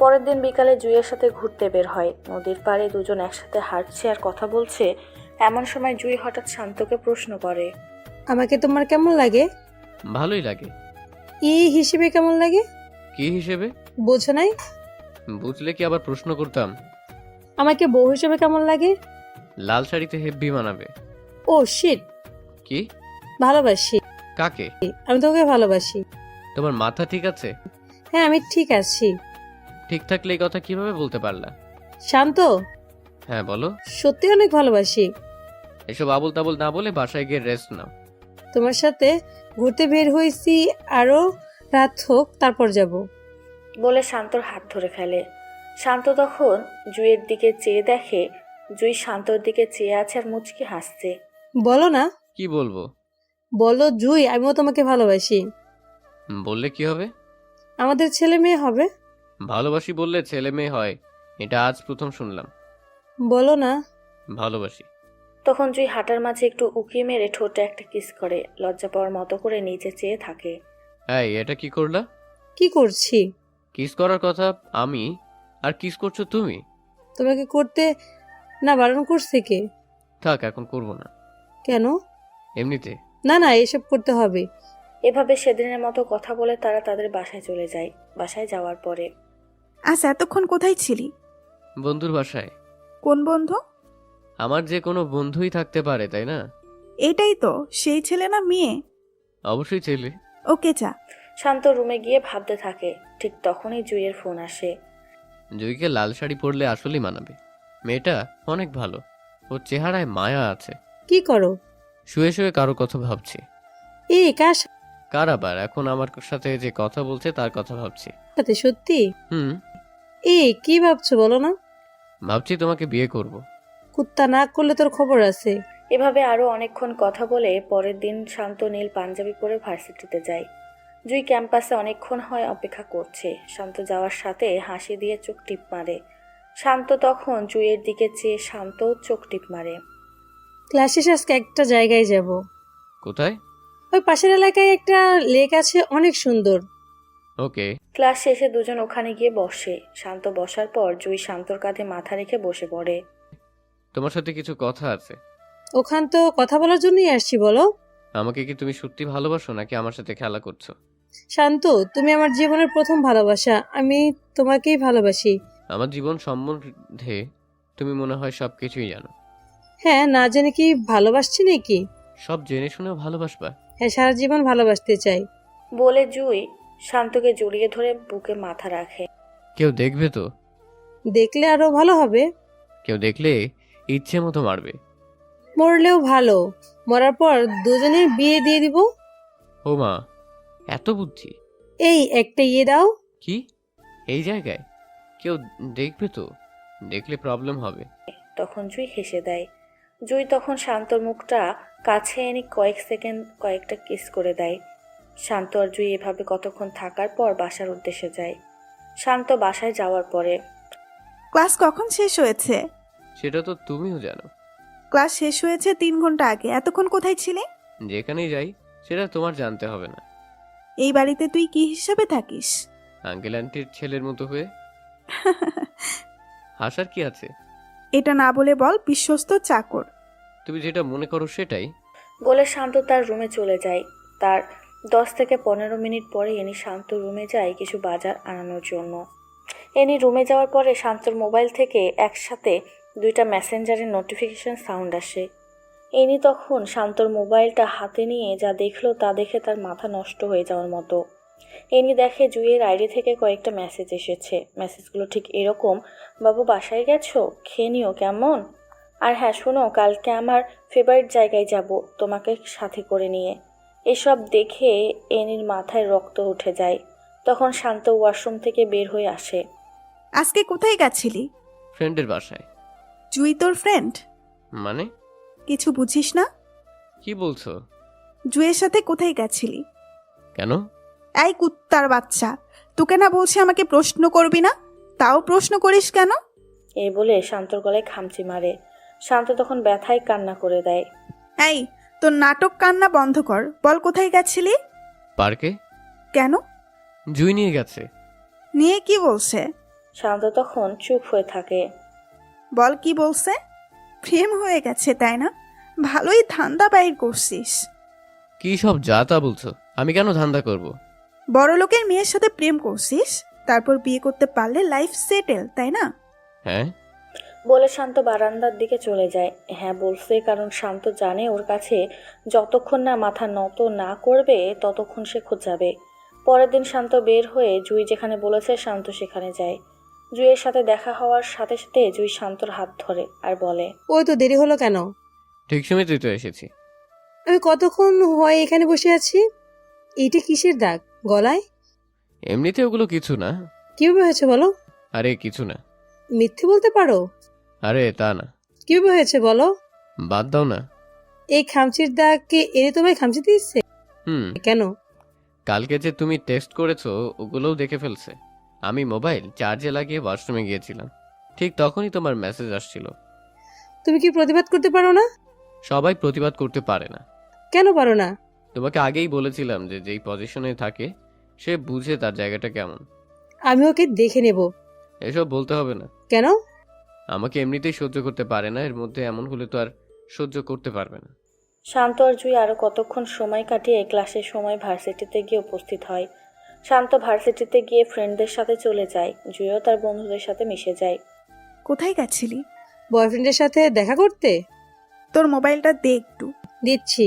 পরের দিন বিকালে জুইয়ের সাথে ঘুরতে বের হয়। নদীর পাড়ে দুজন একসাথে হাঁটছে আর কথা বলছে। এমন সময় জুই হঠাৎ শান্তকে প্রশ্ন করে, আমাকে তোমার কেমন লাগে? ভালোই লাগে। হিসেবে কেমন লাগে? কি হিসেবে? বোঝো নাই? বুঝলে কি আবার প্রশ্ন করতাম। আমাকে বউ হিসেবে কেমন লাগে? লাল শাড়িতে হেব্বি মানাবে। ও শিট। কি? ভালোবাসি। কাকে? আমি তোকে ভালোবাসি। তোমার মাথা ঠিক আছে? হ্যাঁ, আমি ঠিক আছি। ঠিক থাকলে এই কথা কিভাবে বলতে পারলা? শান্ত, হ্যাঁ বলো। সত্যি অনেক ভালোবাসি। এসব আবল তাবল না বলে বাসায় গিয়ে রেস্ট নাও। তোমার সাথে ঘুরতে বের হয়েছি, আরো রাত হোক তারপর যাব। বলে শান্তর হাত ধরে ফেলে। শান্ত তখন জুইয়ের দিকে চেয়ে দেখে জুই শান্তর দিকে চেয়ে আছে আর মুচকি হাসছে। বলো না, কি বলবো? বলো জুই, আমিও তোমাকে ভালোবাসি। বললে কি হবে? আমাদের ছেলে মেয়ে হবে। ভালোবাসি বললে ছেলে মেয়ে হয়, এটা আজ প্রথম শুনলাম। বলো না। ভালোবাসি। তখন জুই হাঁটার মাঝে একটু উকি মেরে ঠোঁটে একটা কিস করে লজ্জা পাওয়ার মতো করে নিচে চেয়ে থাকে। এই, এটা কি করলা? কি করছি? কিস করার কথা আমি, আর কিস করছো তুমি। তোমাকে করতে না বারণ করছে কে? থাক, এখন করবো না। কেন? এমনিতে। না না, এসব করতে হবে। এভাবে সেদিনের মতো কথা বলে তারা তাদের বাসায় চলে যায়। বাসায় যাওয়ার পরে আজ এতক্ষণ কোথায় ছিলি? বন্ধুর বাসায়। কোন বন্ধু? আমার যে কোনো বন্ধুই থাকতে পারে, তাই না? এটাই তো সেই ছেলে না মেয়ে? অবশ্যই ছেলে। ওকে যা। শান্ত রুমে গিয়ে ভাবতে থাকে। ঠিক তখনই জুইয়ের ফোন আসে। জুইকে লাল শাড়ি পরলে আসলেই মানাবে। মেয়েটা অনেক ভালো, ওর চেহারায় মায়া আছে। কি করো? শুয়ে শুয়ে কারো কথা ভাবছি। কার কার আবার? এখন আমার সাথে যে কথা বলছে তার কথা ভাবছি। সাথে? সত্যি? হুম। কি ভাবছো বলো না? ভাবছি তোমাকে বিয়ে করব। কুত্তা না করলে তোর খবর আছে। এভাবে আরো অনেকক্ষণ কথা বলে পরের দিন শান্ত নীল পাঞ্জাবি পরে ভার্সিটিতে যায়। জুই ক্যাম্পাসে অনেকক্ষণ হয় অপেক্ষা করছে। শান্ত যাওয়ার সাথে হাসি দিয়ে চোখ টিপ মারে। শান্ত তখন জুইয়ের দিকে চেয়ে শান্ত চোখ টিপ মারে। ক্লাস শেষে আজকে একটা জায়গায় যাব। কোথায়? ওই পাশের এলাকায় একটা লেক আছে, অনেক সুন্দর। ওকে। ক্লাস শেষে দুজন ওখানে গিয়ে বসে। শান্ত বসার পর জুই শান্তর কাঁধে মাথা রেখে বসে পড়ে। তোমার সাথে কিছু কথা আছে। ওখান তো কথা বলার জন্যই আসছি, বলো। আমাকে কি তুমি সত্যি ভালোবাসো নাকি আমার সাথে খেলা করছো? শান্ত, তুমি আমার জীবনের প্রথম ভালোবাসা। আমি তোমাকেই ভালোবাসি। আমার জীবন সম্বন্ধে তুমি মনে হয় সবকিছুই জানো। হ্যাঁ, না জেনে কি ভালোবাসছি নাকি? সব জেনে শুনেও ভালোবাসবা? হ্যাঁ, সারা জীবন ভালোবাসতে চাই। বলে জুই শান্তকে জড়িয়ে ধরে বুকে মাথা রাখে। কেউ দেখবে তো? দেখলে আরো ভালো হবে। কেউ দেখলে ইচ্ছে মতো মারবে। মরলেও ভালো। মরার পর দুজনের বিয়ে দিয়ে দিব। ও মা, এত বুদ্ধি! একটা ইয়ে দাও। কি? এই জায়গায়? কেউ দেখবে তো? দেখলে প্রবলেম হবে। তখন জুই হেসে দেয়। জুই তখন শান্তর মুখটা কাছে এনে কয়েক সেকেন্ড কয়েকটা কিস করে দেয়। শান্ত আর জুই এভাবে কতক্ষণ থাকার পর বাসার উদ্দেশ্যে যায়। শান্ত বাসায় যাওয়ার পরে ক্লাস কখন শেষ হয়েছে? সেটা তো তুমিও জানো। ক্লাস শেষ হয়েছে 3 ঘন্টা আগে। এতক্ষণ কোথায় ছিলে? যেখানেই যাই সেটা তোমার জানতে হবে না। এই বাড়িতে তুই কি হিসাবে থাকিস? আঙ্কেল আন্টির ছেলের মতো হয়ে। হাসার কি আছে? এটা না বলে বল বিশ্বস্ত চাকর। তুমি যেটা মনে করো সেটাই। বলে শান্ত তার রুমে চলে যায়। তার 10 থেকে 15 মিনিট পরে এনি শান্ত রুমে যায় কিছু বাজার আনানোর জন্য। এনি রুমে যাওয়ার পরে শান্তর মোবাইল থেকে একসাথে 2টা মেসেঞ্জারের নোটিফিকেশন সাউন্ড আসে। এনি তখন শান্তর মোবাইলটা হাতে নিয়ে যা দেখলো তা দেখে তার মাথা নষ্ট হয়ে যাওয়ার মতো। এনি দেখে জুইয়ের আইডি থেকে কয়েকটা মেসেজ এসেছে। মেসেজগুলো ঠিক এরকম: বাবু বাসায় গেছো, খেয়ে নিও কেমন, আর হ্যাঁ শোনো, কালকে আমার ফেভারিট জায়গায় যাব তোমাকে সাথে করে নিয়ে। এসব দেখে এনির মাথায় রক্ত উঠে যায়। তখন শান্ত ওয়াশরুম থেকে বের হয়ে আসে। আজকে কোথায় গেছিলি? ফ্রেন্ডের বাসায়। জুই তোর ফ্রেন্ড? মানে? কিছু বুঝিস না? কি বলছো? জুইয়ের সাথে কোথায় গেছিলি? কেন? এই কুত্তার বাচ্চা, তোকে না বলছি আমাকে প্রশ্ন করবি না, তাও প্রশ্ন করিস কেন? এই বলে শান্তর গলায় খামচি মারে। শান্ত তখন ব্যথায় কান্না করে দেয়। এই, তোর নাটক কান্না বন্ধ কর। বল কোথায় গেছিলি? পার্কে। কেন? জুই নিয়ে গেছে। নিয়ে কি বলছে? শান্ত তখন চুপ হয়ে থাকে। বল কি বলছে? প্রেম হয়ে গেছে তাই না? ভালোই ধান্দা বাইর করছিস। কি সব যা তা বলছো? আমি কেন ধান্দা করব? বড় লোকের মেয়ের সাথে প্রেম করছিস, তারপর বিয়ে করতে পারলে লাইফ সেটেল, তাই না? হ্যাঁ। বলে শান্ত বারান্দার দিকে চলে যায়। হ্যাঁ বলছে, কারণ শান্ত জানে ওর কাছে যতক্ষণ না মাথা নত না করবে ততক্ষণ সে খোঁজাবে। পরের দিন শান্ত বের হয়ে জুই যেখানে বলেছে শান্ত সেখানে যায়। জুইয়ের সাথে দেখা হওয়ার সাথে সাথে জুই শান্তর হাত ধরে আর বলে, ওই তো দেরি হলো কেন? ঠিক সময় তুই তো এসেছি। আমি কতক্ষণ হয় এখানে বসে আছি। এইটা কিসের দাগ গলায়? এমনিতে ওগুলো কিছু না। কিভাবে হয়েছে বলো? আরে কিছু না। মিথ্যে বলতে পারো? আরে তা না। কিভাবে হয়েছে বলো? বাদ দাও না। এই খামচির দাগ কি এনে তোমায় খামচি দিচ্ছে? হুম, কেন? কালকে যে তুমি টেক্সট করেছো ওগুলোও দেখে ফেলছে। আমি মোবাইল চার্জে লাগিয়ে ওয়াশরুমে গিয়েছিলাম, ঠিক তখনই তোমার মেসেজ আসছিল। তুমি কি প্রতিবাদ করতে পারো না? সবাই প্রতিবাদ করতে পারে না। কেন পারো না? তোমাকে আগেই বলেছিলাম যে যেই পজিশনে থাকে সে বুঝে তার জায়গাটা কেমন। আমি ওকে দেখে নেব। এসব বলতে হবে না। কেন? আমাকে এমনিতেই সহ্য করতে পারে না, এর মধ্যে এমন হলে তো আর সহ্য করতে পারবে না। শান্ত আর জুই আরও কতক্ষণ সময় কাটিয়ে ক্লাসের সময় ভার্সিটিতে গিয়ে উপস্থিত হয়। শান্ত ভার্সিটিতে গিয়ে ফ্রেন্ডদের সাথে চলে যায়, জুইও তার বন্ধুদের সাথে মিশে যায়। কোথায় গেছিলি? বয়ফ্রেন্ডের সাথে দেখা করতে? তোর মোবাইলটা দে একটু। দিচ্ছি।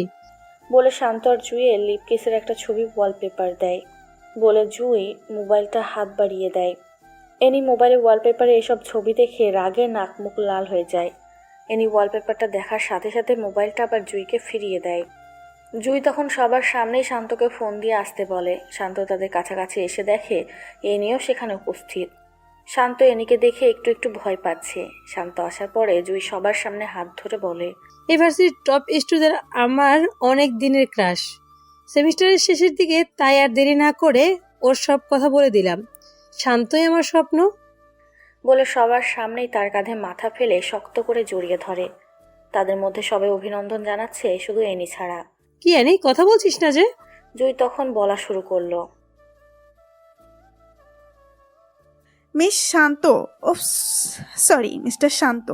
বলে শান্ত আর জুইয়ের লিপ কিসের একটা ছবি ওয়ালপেপার দেয়। বলে জুই মোবাইলটা হাত বাড়িয়ে দেয়। এনি মোবাইলের ওয়ালপেপারে এসব ছবি দেখে রাগে নাক মুখ লাল হয়ে যায়। এনি ওয়ালপেপারটা দেখার সাথে সাথে মোবাইলটা আবার জুইকে ফিরিয়ে দেয়। জুই তখন সবার সামনেই শান্তকে ফোন দিয়ে আসতে বলে। শান্ত তাদের কাছাকাছি এসে দেখে এনিও সেখানে উপস্থিত। শান্ত এনিকে দেখে একটু একটু ভয় পাচ্ছে। শান্ত আসার পরে জুই সবার সামনে হাত ধরে বলে, ইউনিভার্সিটির টপ স্টুডেন্ট আমার অনেক দিনের ক্রাশ। সেমিস্টারের শেষের দিকে তাই আর দেরি না করে ওর সব কথা বলে দিলাম। শান্তই আমার স্বপ্ন। বলে সবার সামনেই তার কাঁধে মাথা ফেলে শক্ত করে জড়িয়ে ধরে। তাদের মধ্যে সবাই অভিনন্দন জানাচ্ছে, শুধু এনি ছাড়া। কি আনি কথা বলছিস না যে? জুই তখন বলা শুরু করলো, মিস শান্ত, ও সরি মিস্টার শান্ত,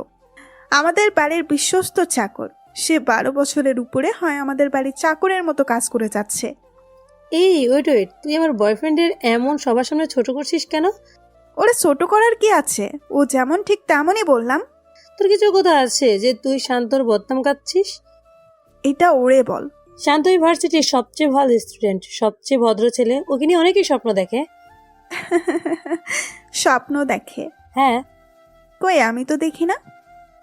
আমাদের বাড়ির বিশ্বস্ত চাকর। সে 12 বছরের উপরে হয় আমাদের বাড়ির চাকরের মতো কাজ করে যাচ্ছে। এই ওয়েট ওয়েট, তুই আমার বয়ফ্রেন্ডের এমন সবার সামনে ছোট করছিস কেন? ওরে ছোট করার কি আছে? ও যেমন ঠিক তেমনই বললাম। তোর কিছু কথা আছে যে তুই শান্তর বদনাম কাচ্ছিস? এটা ওরে বল। শান্ত ইউনিভার্সিটির সবচেয়ে ভালো স্টুডেন্ট, সবচেয়ে ভদ্র ছেলে। ওকে নিয়ে অনেকেই স্বপ্ন দেখে। স্বপ্ন দেখে? হ্যাঁ। কই আমি তো দেখি না।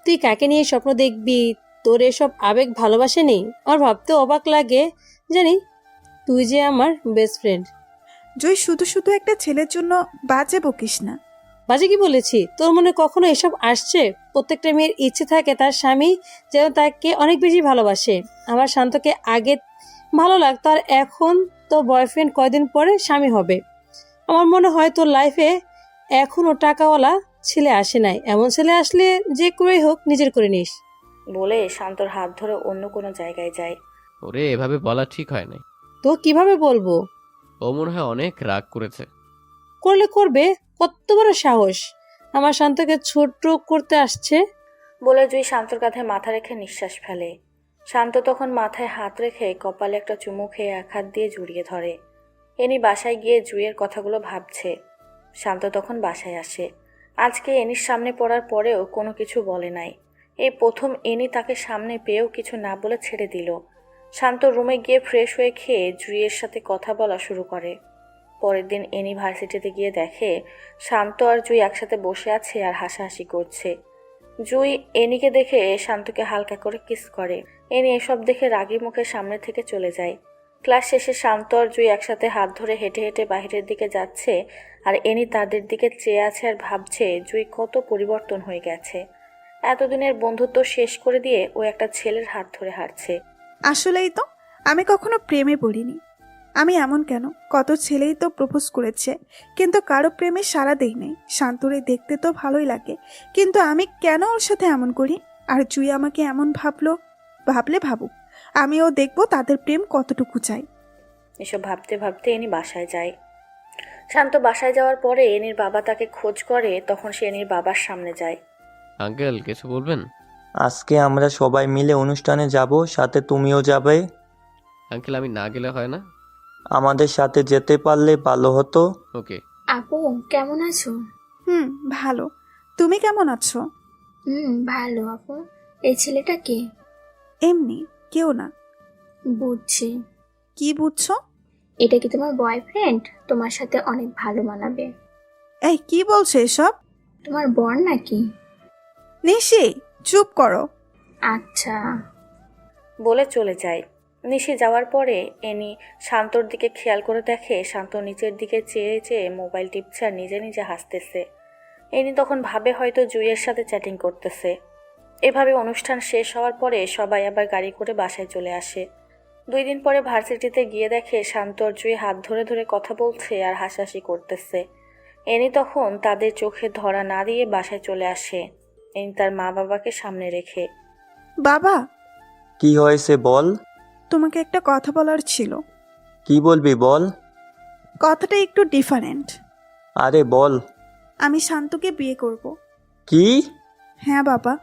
তুই কাকে নিয়ে স্বপ্ন দেখবি? তোর এসব আবেগ ভালোবাসে নেই? আমার ভাবতে অবাক লাগে জানি, তুই যে আমার বেস্ট ফ্রেন্ড। জয়, শুধু শুধু একটা ছেলের জন্য বাজে বকিস না। বাজে কি বলেছি? তোর মনে কখনো এসব আসছে? প্রত্যেকটা মেয়ের ইচ্ছে থাকে তার স্বামী যেন তাকে অনেক বেশি ভালোবাসে। আমার শান্তকে আগে ভালো লাগতো, আর এখন তো বয়ফ্রেন্ড কয়দিন পরে স্বামী হবে। আমার মনে হয় তোর লাইফে এখনো টাকাওয়ালা ছেলে আসে নাই। এমন ছেলে আসলে যে করেই হোক নিজের করে নিস। বলে শান্তর হাত ধরে অন্য কোনো জায়গায় যায়। ওরে এভাবে বলা ঠিক হয় নাই। তো কিভাবে বলবো? ও মনে হয় অনেক রাগ করেছে। করলে করবে, কত বড় সাহস! আমার শান্তকে ছোট করতে আসছে। বলে জুই শান্তর কাঁধে মাথা রেখে নিঃশ্বাস ফেলে। শান্ত তখন মাথায় হাত রেখে কপালে একটা চুমু খেয়ে এক হাত দিয়ে জড়িয়ে ধরে। এনি বাসায় গিয়ে জুইয়ের কথাগুলো ভাবছে। শান্ত তখন বাসায় আসে। আজকে এনির সামনে পড়ার পরেও কোনো কিছু বলে নাই। এই প্রথম এনি তাকে সামনে পেয়েও কিছু না বলে ছেড়ে দিল। শান্ত রুমে গিয়ে ফ্রেশ হয়ে খেয়ে জুইয়ের সাথে কথা বলা শুরু করে। পরের দিন এনি ভার্সিটিতে গিয়ে দেখে শান্ত আর জুই একসাথে বসে আছে আর হাসাহাসি করছে। জুই এনিকে দেখে শান্তকে হালকা করে কিস করে। এনি এসব দেখে রাগী মুখে সামনে থেকে চলে যায়। ক্লাস শেষে শান্ত আর জুই একসাথে হাত ধরে হেঁটে হেঁটে বাহিরের দিকে যাচ্ছে, আর এনি তাদের দিকে চেয়ে আছে আর ভাবছে জুই কত পরিবর্তন হয়ে গেছে। এতদিনের বন্ধুত্ব শেষ করে দিয়ে ও একটা ছেলের হাত ধরে হাঁটছে। আসলেই তো, আমি কখনো প্রেমে পড়িনি। আমি এমন কেন? কত ছেলেই তো প্রপোজ করেছে, কিন্তু কারো প্রেমে সাড়া দেই নাই। শান্তরে দেখতে তো ভালোই লাগে, কিন্তু আমি কেন ওর সাথে এমন করি? আর জুই আমাকে এমন ভাবলে ভাবুক, আমিও দেখবো তাদের প্রেম কতটুকু চাই। এসব ভাবতে ভাবতে এনি বাসায় যায়। শান্ত বাসায় যাওয়ার পরে এনির বাবা তাকে খোঁজ করে। তখন সে এনির বাবার সামনে যায়। আঙ্কেল কিছু বলবেন? আজকে আমরা সবাই মিলে অনুষ্ঠানে যাব, সাথে তুমিও যাবে। আঙ্কেল আমি না গেলে হয় না? আমাদের সাথে যেতে পারলে ভালো হতো। ওকে। আপু কেমন আছো? ভালো। তুমি কেমন আছো? ভালো আপু। এই ছেলেটা কে? এমনি কেউ না। বুঝছি। কি বুঝছো? এটা কি তোমার বয়ফ্রেন্ড? তোমার সাথে অনেক ভালো মানাবে। এই কি বলছো এসব? তোমার বর নাকি? নিশি চুপ করো। আচ্ছা। বলে চলে যায়। নিশি যাওয়ার পরে এনি শান্তর দিকে খেয়াল করে দেখে শান্ত নিচের দিকে চেয়ে চেয়ে মোবাইল টিপছে আর নিজে নিজে হাসতেছে। এনি তখন ভাবে হয়তো জুইয়ের সাথে চ্যাটিং করতেছে। এভাবে অনুষ্ঠান শেষ হওয়ার পরে সবাই আবার গাড়ি করে বাসায় চলে আসে। 2 দিন পরে ভার্সিটিতে গিয়ে দেখে শান্ত আর জুই হাত ধরে ধরে কথা বলছে আর হাসাহাসি করতেছে। এনি তখন তাদের চোখে ধরা না দিয়ে বাসায় চলে আসে, এনি তার মা বাবাকে সামনে রেখে। বাবা, কি হয়েছে বল? তোমাকে একটা কথা বলার ছিল। কি বলবি বল। কথাটা একটু ডিফারেন্ট। আরে বল। আমি শান্তকে বিয়ে করব। কি? হ্যাঁ বাবা।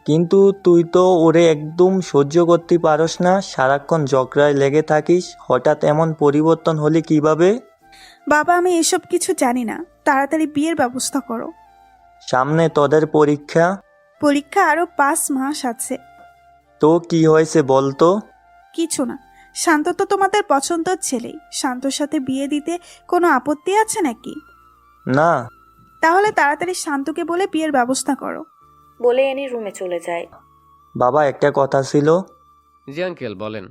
কিন্তু তুই তো ওরে একদম সহ্য করতে পারস না, সারাক্ষণ ঝগড়ায় লেগে থাকিস, হঠাৎ এমন পরিবর্তন হলি কিভাবে? বাবা, আমি এসব কিছু জানি না, তাড়াতাড়ি বিয়ের ব্যবস্থা করো। সামনে তোদের পরীক্ষা। পরীক্ষা আরো 5 মাস আছে। তো কি হয়েছে বল তো? কিছু না, শান্ত তো তোমাদের পছন্দের ছেলেই। শান্তর সাথে বিয়ে দিতে কোনো আপত্তি আছে নাকি? না। তাহলে তাড়াতাড়ি শান্তকে বলে বিয়ের ব্যবস্থা করো। বলে এনি রুমে চলে যায়। বাবা, একটা কথা ছিল। জি আঙ্কেল বলেন।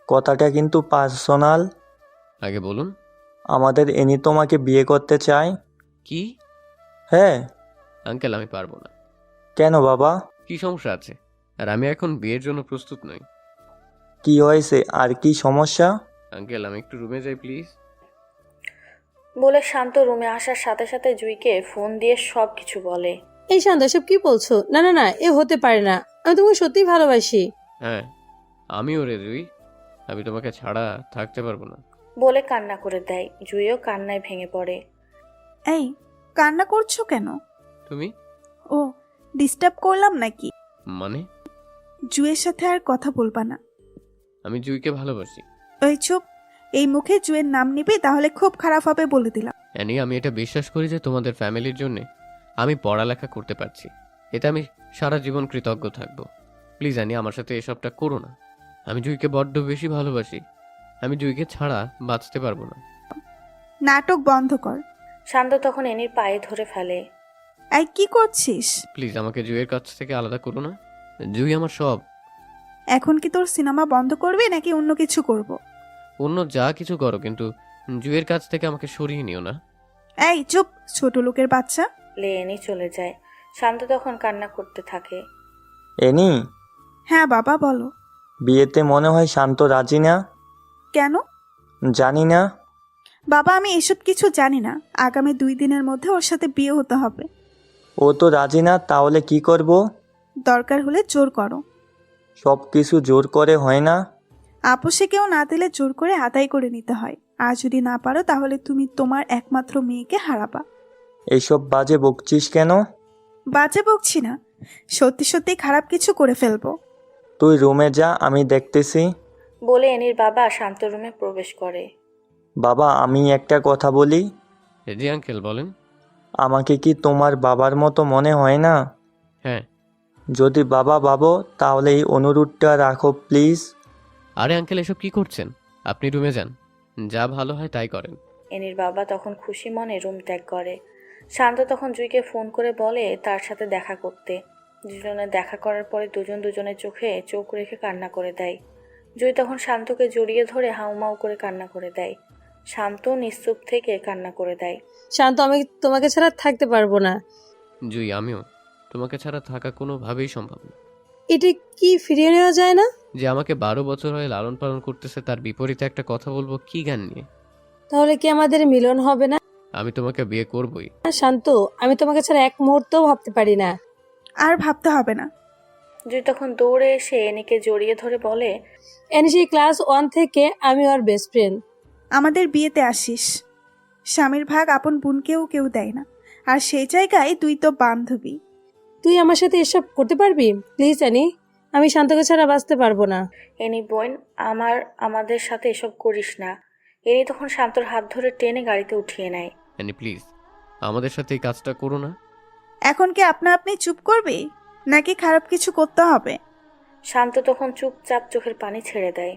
কথাটা কিন্তু পার্সোনাল। আগে বলুন। আমাদের এনি তোমাকে বিয়ে করতে চায়। কি? হ্যাঁ। আঙ্কেল আমি পারবো না। কেন বাবা? কি সমস্যা আছে? আর আমি এখন বিয়ের জন্য প্রস্তুত নই। কি হয়েছে, আর কি সমস্যা? আঙ্কেল আমি একটু রুমে যাই প্লিজ। বলে শান্ত রুমে আসার সাথে সাথে জুইকে ফোন দিয়ে সব কিছু বলে। এই শান্ত, এসব কি বলছো? না না না, এ হতে পারে না। আমি তোমাকে সত্যিই ভালোবাসি। হ্যাঁ আমিও রে জুই, আমি তোমাকে ছাড়া থাকতে পারবো না। বলে কান্না করে দেয়। জুইও কান্নায় ভেঙে পড়ে। এই, কান্না করছো কেন? তুমি? ও, ডিস্টার্ব করলাম নাকি? মানে? জুয়ের সাথে আর কথা বলবা না। আমি জুইকে ভালোবাসি। ওই চুপ, এই মুখে জুয়ের নাম নিবি তাহলে খুব খারাপ হবে বলে দিলাম। অ্যানি আমি এটা বিশ্বাস করি যে তোমাদের ফ্যামিলির জন্য আমি পড়ালেখা করতে পারছি, এটা আমি সারা জীবন কৃতজ্ঞ থাকবো। প্লিজ অ্যানি আমার সাথে এসবটা করো না। আমি জুইকে বড্ড বেশি ভালোবাসি, আমি জুইকে ছাড়া বাঁচতে পারবো না। নাটক বন্ধ কর। শান্ত তখন এনির পায়ে ধরে ফেলে। এই কি করছিস? প্লিজ আমাকে জুইয়ের কাছ থেকে আলাদা করো না। জুই আমার সব। এখন কি তোর সিনেমা বন্ধ করবে নাকি অন্য কিছু করব? অন্য যা কিছু করো, কিন্তু জুইয়ের কাছ থেকে আমাকে সরিয়ে নিও না। এই চুপ, ছোট লোকের বাচ্চা। এনি চলে যায়। শান্ত তখন কান্না করতে থাকে। এনি, হ্যাঁ বাবা বলো। বিয়েতে মনে হয় শান্ত রাজি না। কেন? জানি না। বাবা, আমি এসব কিছু জানি না। আগামী 2 দিনের মধ্যে ওর সাথে বিয়ে হতে হবে। ও তো রাজি না, তাহলে কি করব? দরকার হলে জোর করো। সব কিছু জোর করে হয় না। আপোষে কেউ না দিলে জোর করে আদায় করে নিতে হয়। আর যদি না পারো তাহলে তুমি তোমার একমাত্র মেয়েকে হারাবা। এইসব বাজে বকছিস কেন? বাজে বকছি না, সত্যি সত্যি খারাপ কিছু করে ফেলবো। তুই রুমে যা, আমি দেখতেছি। বলে এনির বাবা শান্ত রুমে প্রবেশ করে। বাবা, আমি একটা কথা বলি। জি আঙ্কেল বলেন। আমাকে কি তোমার বাবার মতো মনে হয় না? হ্যাঁ। যদি বাবা ভাবো তাহলে এই অনুরোধটা রাখো প্লিজ। আরে আঙ্কেল এসব কি করছেন? আপনি রুমে যান, যা ভালো হয় তাই করেন। এনির বাবা তখন খুশি মনে রুম ত্যাগ করে। শান্ত তখন জুইকে ফোন করে বলে তার সাথে দেখা করতে। দুজনে দেখা করার পরে দুজন দুজনের চোখে চোখ রেখে কান্না করে দেয়। জুই তখন শান্তকে জড়িয়ে ধরে হাউমাউ করে কান্না করে দেয়। শান্ত নিশ্চুপ থেকে কান্না করে দেয়। শান্ত, আমি তোমাকে ছাড়া থাকতে পারবো না। জুই আমিও তোমাকে ছাড়া থাকা কোনোভাবেই সম্ভব না। এটা কি ফিরিয়ে নেওয়া যায় না? যে আমাকে 12 বছর হয়ে লালন পালন করতেছে তার বিপরীতে একটা কথা বলবো কি জ্ঞান নিয়ে? তাহলে কি আমাদের মিলন হবে না? আমি তোমাকে বিয়ে করবই। শান্ত, আমি তোমাকে ছাড়া এক মুহূর্তও ভাবতে পারি না। আর ভাবতে হবে না। জুই তখন দৌড়ে এসে এনিকে জড়িয়ে ধরে বলে, এনি সেই ক্লাস 1 থেকে আমি ওর বেস্ট ফ্রেন্ড। আমাদের বিয়েতে আসিস। স্বামীর ভাগ আপন বোনকেও কেউ দেয় না, আর সেই জায়গায় তুই তো বান্ধবী। তুই আমার সাথে এসব করতে পারবি? প্লিজ অ্যানি, আমি শান্তকে ছাড়া বাঁচতে পারবো না। এনি বোন, আমাদের সাথে এসব করিস না। এনি তখন শান্তর হাত ধরে টেনে গাড়িতে উঠিয়ে নেয়। অ্যানি প্লিজ আমাদের সাথে এই কাজটা করো না। এখন কি আপনা আপনি চুপ করবে নাকি খারাপ কিছু করতে হবে? শান্ত তখন চুপচাপ চোখের পানি ছেড়ে দেয়।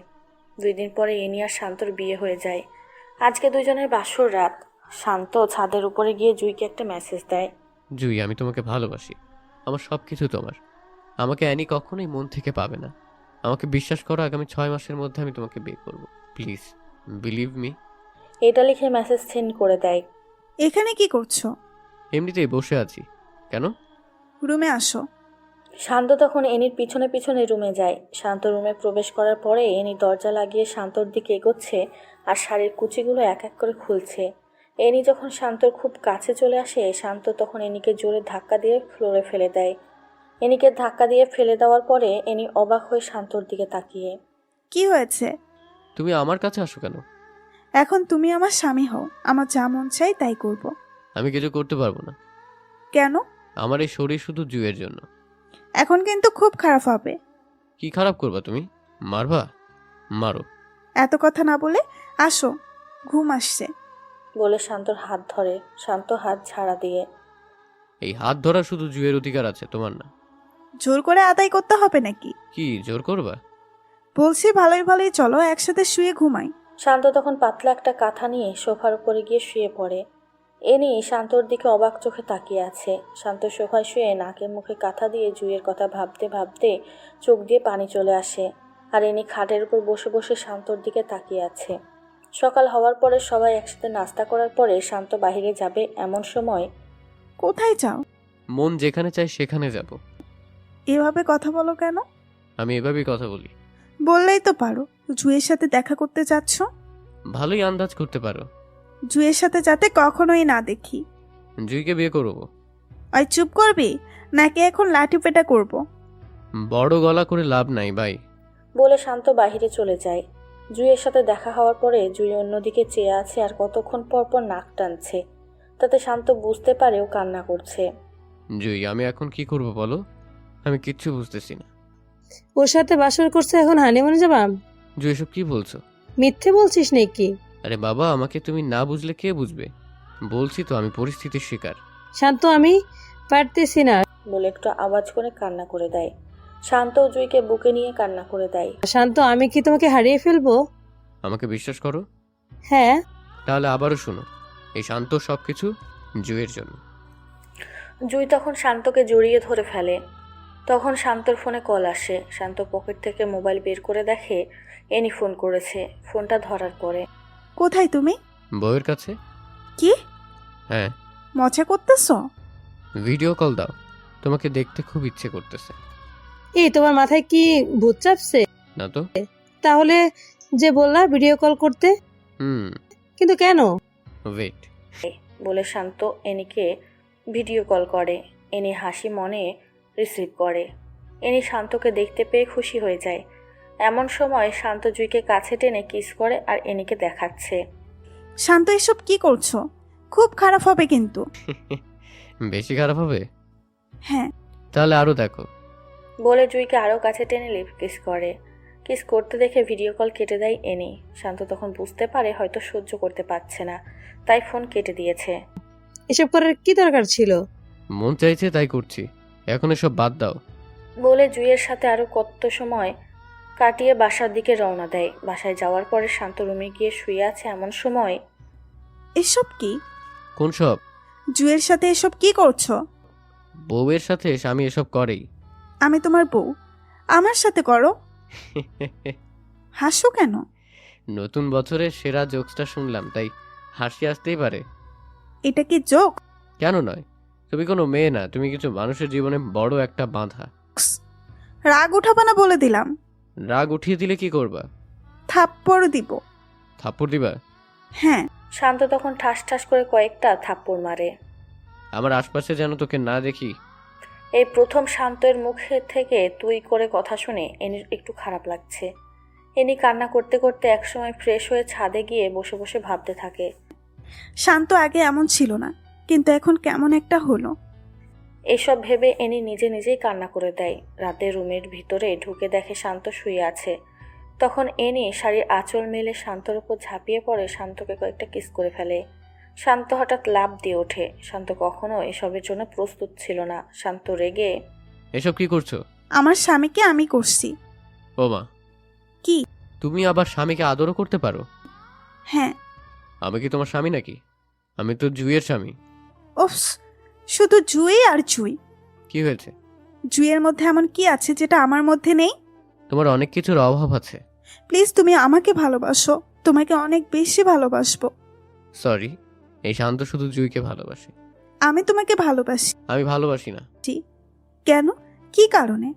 2 দিন পরে এনি আর শান্তর বিয়ে হয়ে যায়। আজকে দুজনের বাসর রাত। শান্ত ছাদের উপরে গিয়ে জুইকে একটা মেসেজ দেয়। জুই আমি তোমাকে ভালোবাসি, আমার সব কিছু তোমার। আমাকে অ্যানি কখনোই মন থেকে পাবে না। আমাকে বিশ্বাস করো, আগামী 6 মাসের মধ্যে আমি তোমাকে বিয়ে করব। Please believe me. এটা লিখে মেসেজ সেন্ড করে দেয়। এখানে কি করছো? এমনিতেই বসে আছি। কেন? রুমে আসো। শান্ত তখন এনির পিছনে পিছনে রুমে যায়। শান্ত রুমে প্রবেশ করার পরে এনি দরজা লাগিয়ে শান্তর দিকে এগোচ্ছে আর শাড়ির কুচিগুলো এক এক করে খুলছে। এনি যখন শান্তর খুব কাছে চলে আসে, শান্ত তখন এনিকে জোরে ধাক্কা দিয়ে ফ্লোরে ফেলে দেয়। এনিকে ধাক্কা দিয়ে ফেলে দেওয়ার পরে এনি অবাক হয়ে শান্তর দিকে তাকিয়ে। কি হয়েছে? তুমি আমার কাছে আসো কেন? এখন তুমি আমার স্বামী হও, আমার যা মন চাই তাই করব। আমি কিছু করতে পারবো না। কেন? আমার এই শরীর শুধু জুয়ের জন্য। এখন কিন্তু খুব খারাপ হবে। কি খারাপ করবা তুমি? মারবা? মারো। এত কথা না বলে আসো, ঘুম আসছে। বলে শান্তর হাত ধরে। শান্ত হাত ঝাড়া দিয়ে। এই হাত ধরা শুধু জুয়ের অধিকার আছে, তোমার না। জোর করে আদায় করতে হবে নাকি? কি জোর করবা? বলছি ভালোই ভালোই চলো একসাথে শুয়ে ঘুমাই। শান্ত তখন পাতলা একটা কাঁথা নিয়ে সোফার উপরে গিয়ে শুয়ে পড়ে। এনি শান্তর দিকে অবাক চোখে তাকিয়ে আছে। শান্ত সোফায় শুয়ে নাকে মুখে কাঁথা দিয়ে জুয়ের কথা ভাবতে ভাবতে চোখ দিয়ে পানি চলে আসে। আর এনি খাটের উপর বসে বসে শান্তর দিকে তাকিয়ে আছে। সকাল হওয়ার পরে সবাই একসাথে নাস্তা করার পরে শান্ত বাইরে যাবে এমন সময়। কোথায় যাও? মন যেখানে চাই সেখানে যাব। এভাবে কথা বলো কেন? আমি এভাবেই কথা বলি। বললেই তো পারো জুয়ের সাথে দেখা করতে যাচ্ছ। ভালোই আন্দাজ করতে পারো। জুয়ের সাথে যাতে কখনোই না দেখি। জুইকে বিয়ে করবো। ওই চুপ করবি নাকি এখন লাঠি পেটা করব? বড় গলা করে লাভ নাই ভাই। বলে শান্ত বাহিরে চলে যায়। জুইয়ের সাথে দেখা হওয়ার পরে জুই অন্যদিকে চেয়ে আছে আর কতক্ষণ পর পর নাক টানছে। তাতে শান্ত বুঝতে পারে ও কান্না করছে। জুই, আমি এখন কি করব বলো? আমি কিচ্ছু বুঝতেছি না। ওর সাথে বাসর করছে, এখন হানিমুনে যাবা? জুই, এসব কি বলছো? মিথ্যে বলছিস নাকি? আরে বাবা, আমাকে তুমি না বুঝলে কে বুঝবে? বলছি তো আমি পরিস্থিতির শিকার। শান্ত, আমি পারতেছি না। বলে একটু আওয়াজ করে কান্না করে দেয়। শান্ত জুইকে বুকে নিয়ে কান্না করে দেয়। শান্ত, আমি কি তোমাকে হারিয়ে ফেলবো? আমাকে বিশ্বাস করো। হ্যাঁ। তাহলে আবারও শোনো, এই শান্ত সবকিছু জুইয়ের জন্য। জুই তখন শান্তকে জড়িয়ে ধরে ফেলে। তখন শান্তর ফোনে কল আসে। শান্ত পকেট থেকে মোবাইল বের করে দেখে এনি ফোন করেছে। ফোনটা ধরার পরে। কোথায় তুমি? বউয়ের কাছে। কি হ্যাঁ। মজা করতেছো? ভিডিও কল দাও, তোমাকে দেখতে খুব ইচ্ছে করতেছে। এই, তোমার মাথায় কি ভূত চাপছে? না তো। তাহলে যে বললা ভিডিও কল করতে, কিন্তু কেন? ওয়েট। বলে শান্ত এনিকে ভিডিও কল করে। এনি হাসি মনে রিসিভ করে। এনি শান্তকে দেখতে পেয়ে খুশি হয়ে যায়। এমন সময় শান্ত জুইকে কাছে টেনে কিস করে আর এনিকে দেখাচ্ছে। শান্ত, এসব কি করছো? খুব খারাপ হবে কিন্তু। বেশি খারাপ হবে? হ্যাঁ। তাহলে আরো দেখো। বলে জুইকে আরও কাছে টেনে লিপ কিস করে। কিস করতে দেখে ভিডিও কল কেটে দেয় এনি। শান্ত তখন বুঝতে পারে হয়তো সহ্য করতে পারছে না, তাই ফোন কেটে দিয়েছে। এসব করার কি দরকার ছিল? মন চাইছে তাই করছি, এখন এসব বাদ দাও। বলে জুইয়ের সাথে আরও কত সময় কাটিয়ে বাসার দিকে রওনা দেয়। বাসায় যাওয়ার পরে শান্ত রুমে গিয়ে শুয়ে আছে এমন সময়। এসব কি? কোন সব? জুয়ের সাথে এসব কি করছো? বউয়ের সাথে স্বামী এসব করেই। আমি তোমার বউ, আমার সাথে করো। হাসো কেন? নতুন বছরের সেরা জোকসটা শুনলাম তাই হাসি আসতেই পারে। এটা কি জোক? কেন নয়? তুমি কোনো মেয়ে না, তুমি কিছু মানুষের জীবনে বড় একটা বাঁধা। রাগ উঠাবা না বলে দিলাম। রাগ উঠিয়ে দিলে কি করবা? থাপ্পড় দিব। থাপ্পড় দিবা? হ্যাঁ। শান্ত তখন ঠাস ঠাস করে কয়েকটা থাপ্পড় মারে। আমার আশপাশে যেন তোকে না দেখি। এই প্রথম শান্তের মুখে থেকে তুই করে কথা শুনে এনির একটু খারাপ লাগছে। এনি কান্না করতে করতে একসময় ফ্রেশ হয়ে ছাদে গিয়ে বসে বসে ভাবতে থাকে। শান্ত আগে এমন ছিল না, কিন্তু এখন কেমন একটা হলো। এসব ভেবে এনি নিজে নিজেই কান্না করে দেয়। রাতে রুমের ভিতরে ঢুকে দেখে শান্ত শুয়ে আছে। তখন এনি শাড়ির আঁচল মেলে শান্তর উপর ঝাঁপিয়ে পড়ে শান্তকে কয়েকটা কিস করে ফেলে। শান্ত হঠাৎ লাফ দিয়ে ওঠে। শান্ত কখনো এসবের জন্য প্রস্তুত ছিল না। শান্ত রেগে, এসব কি করছো? আমার স্বামীকে আমি করছি। ও মা! কি? তুমি আবার স্বামীকে আদরও করতে পারো? হ্যাঁ। আমি কি তোমার স্বামী নাকি? আমি তো জুইয়ের স্বামী। ওফস, শুধু জুই আর জুই। কি হয়েছে? জুইয়ের মধ্যে এমন কি আছে যেটা আমার মধ্যে নেই? তোমার অনেক কিছুর অভাব আছে। প্লিজ, তুমি আমাকে ভালোবাসো, তোমাকে অনেক বেশি ভালোবাসবো। সরি, এই শান্ত শুধু জুইকে ভালোবাসে। আমি তোমাকে ভালোবাসি। আমি ভালোবাসি না। কেন? কি কারণে?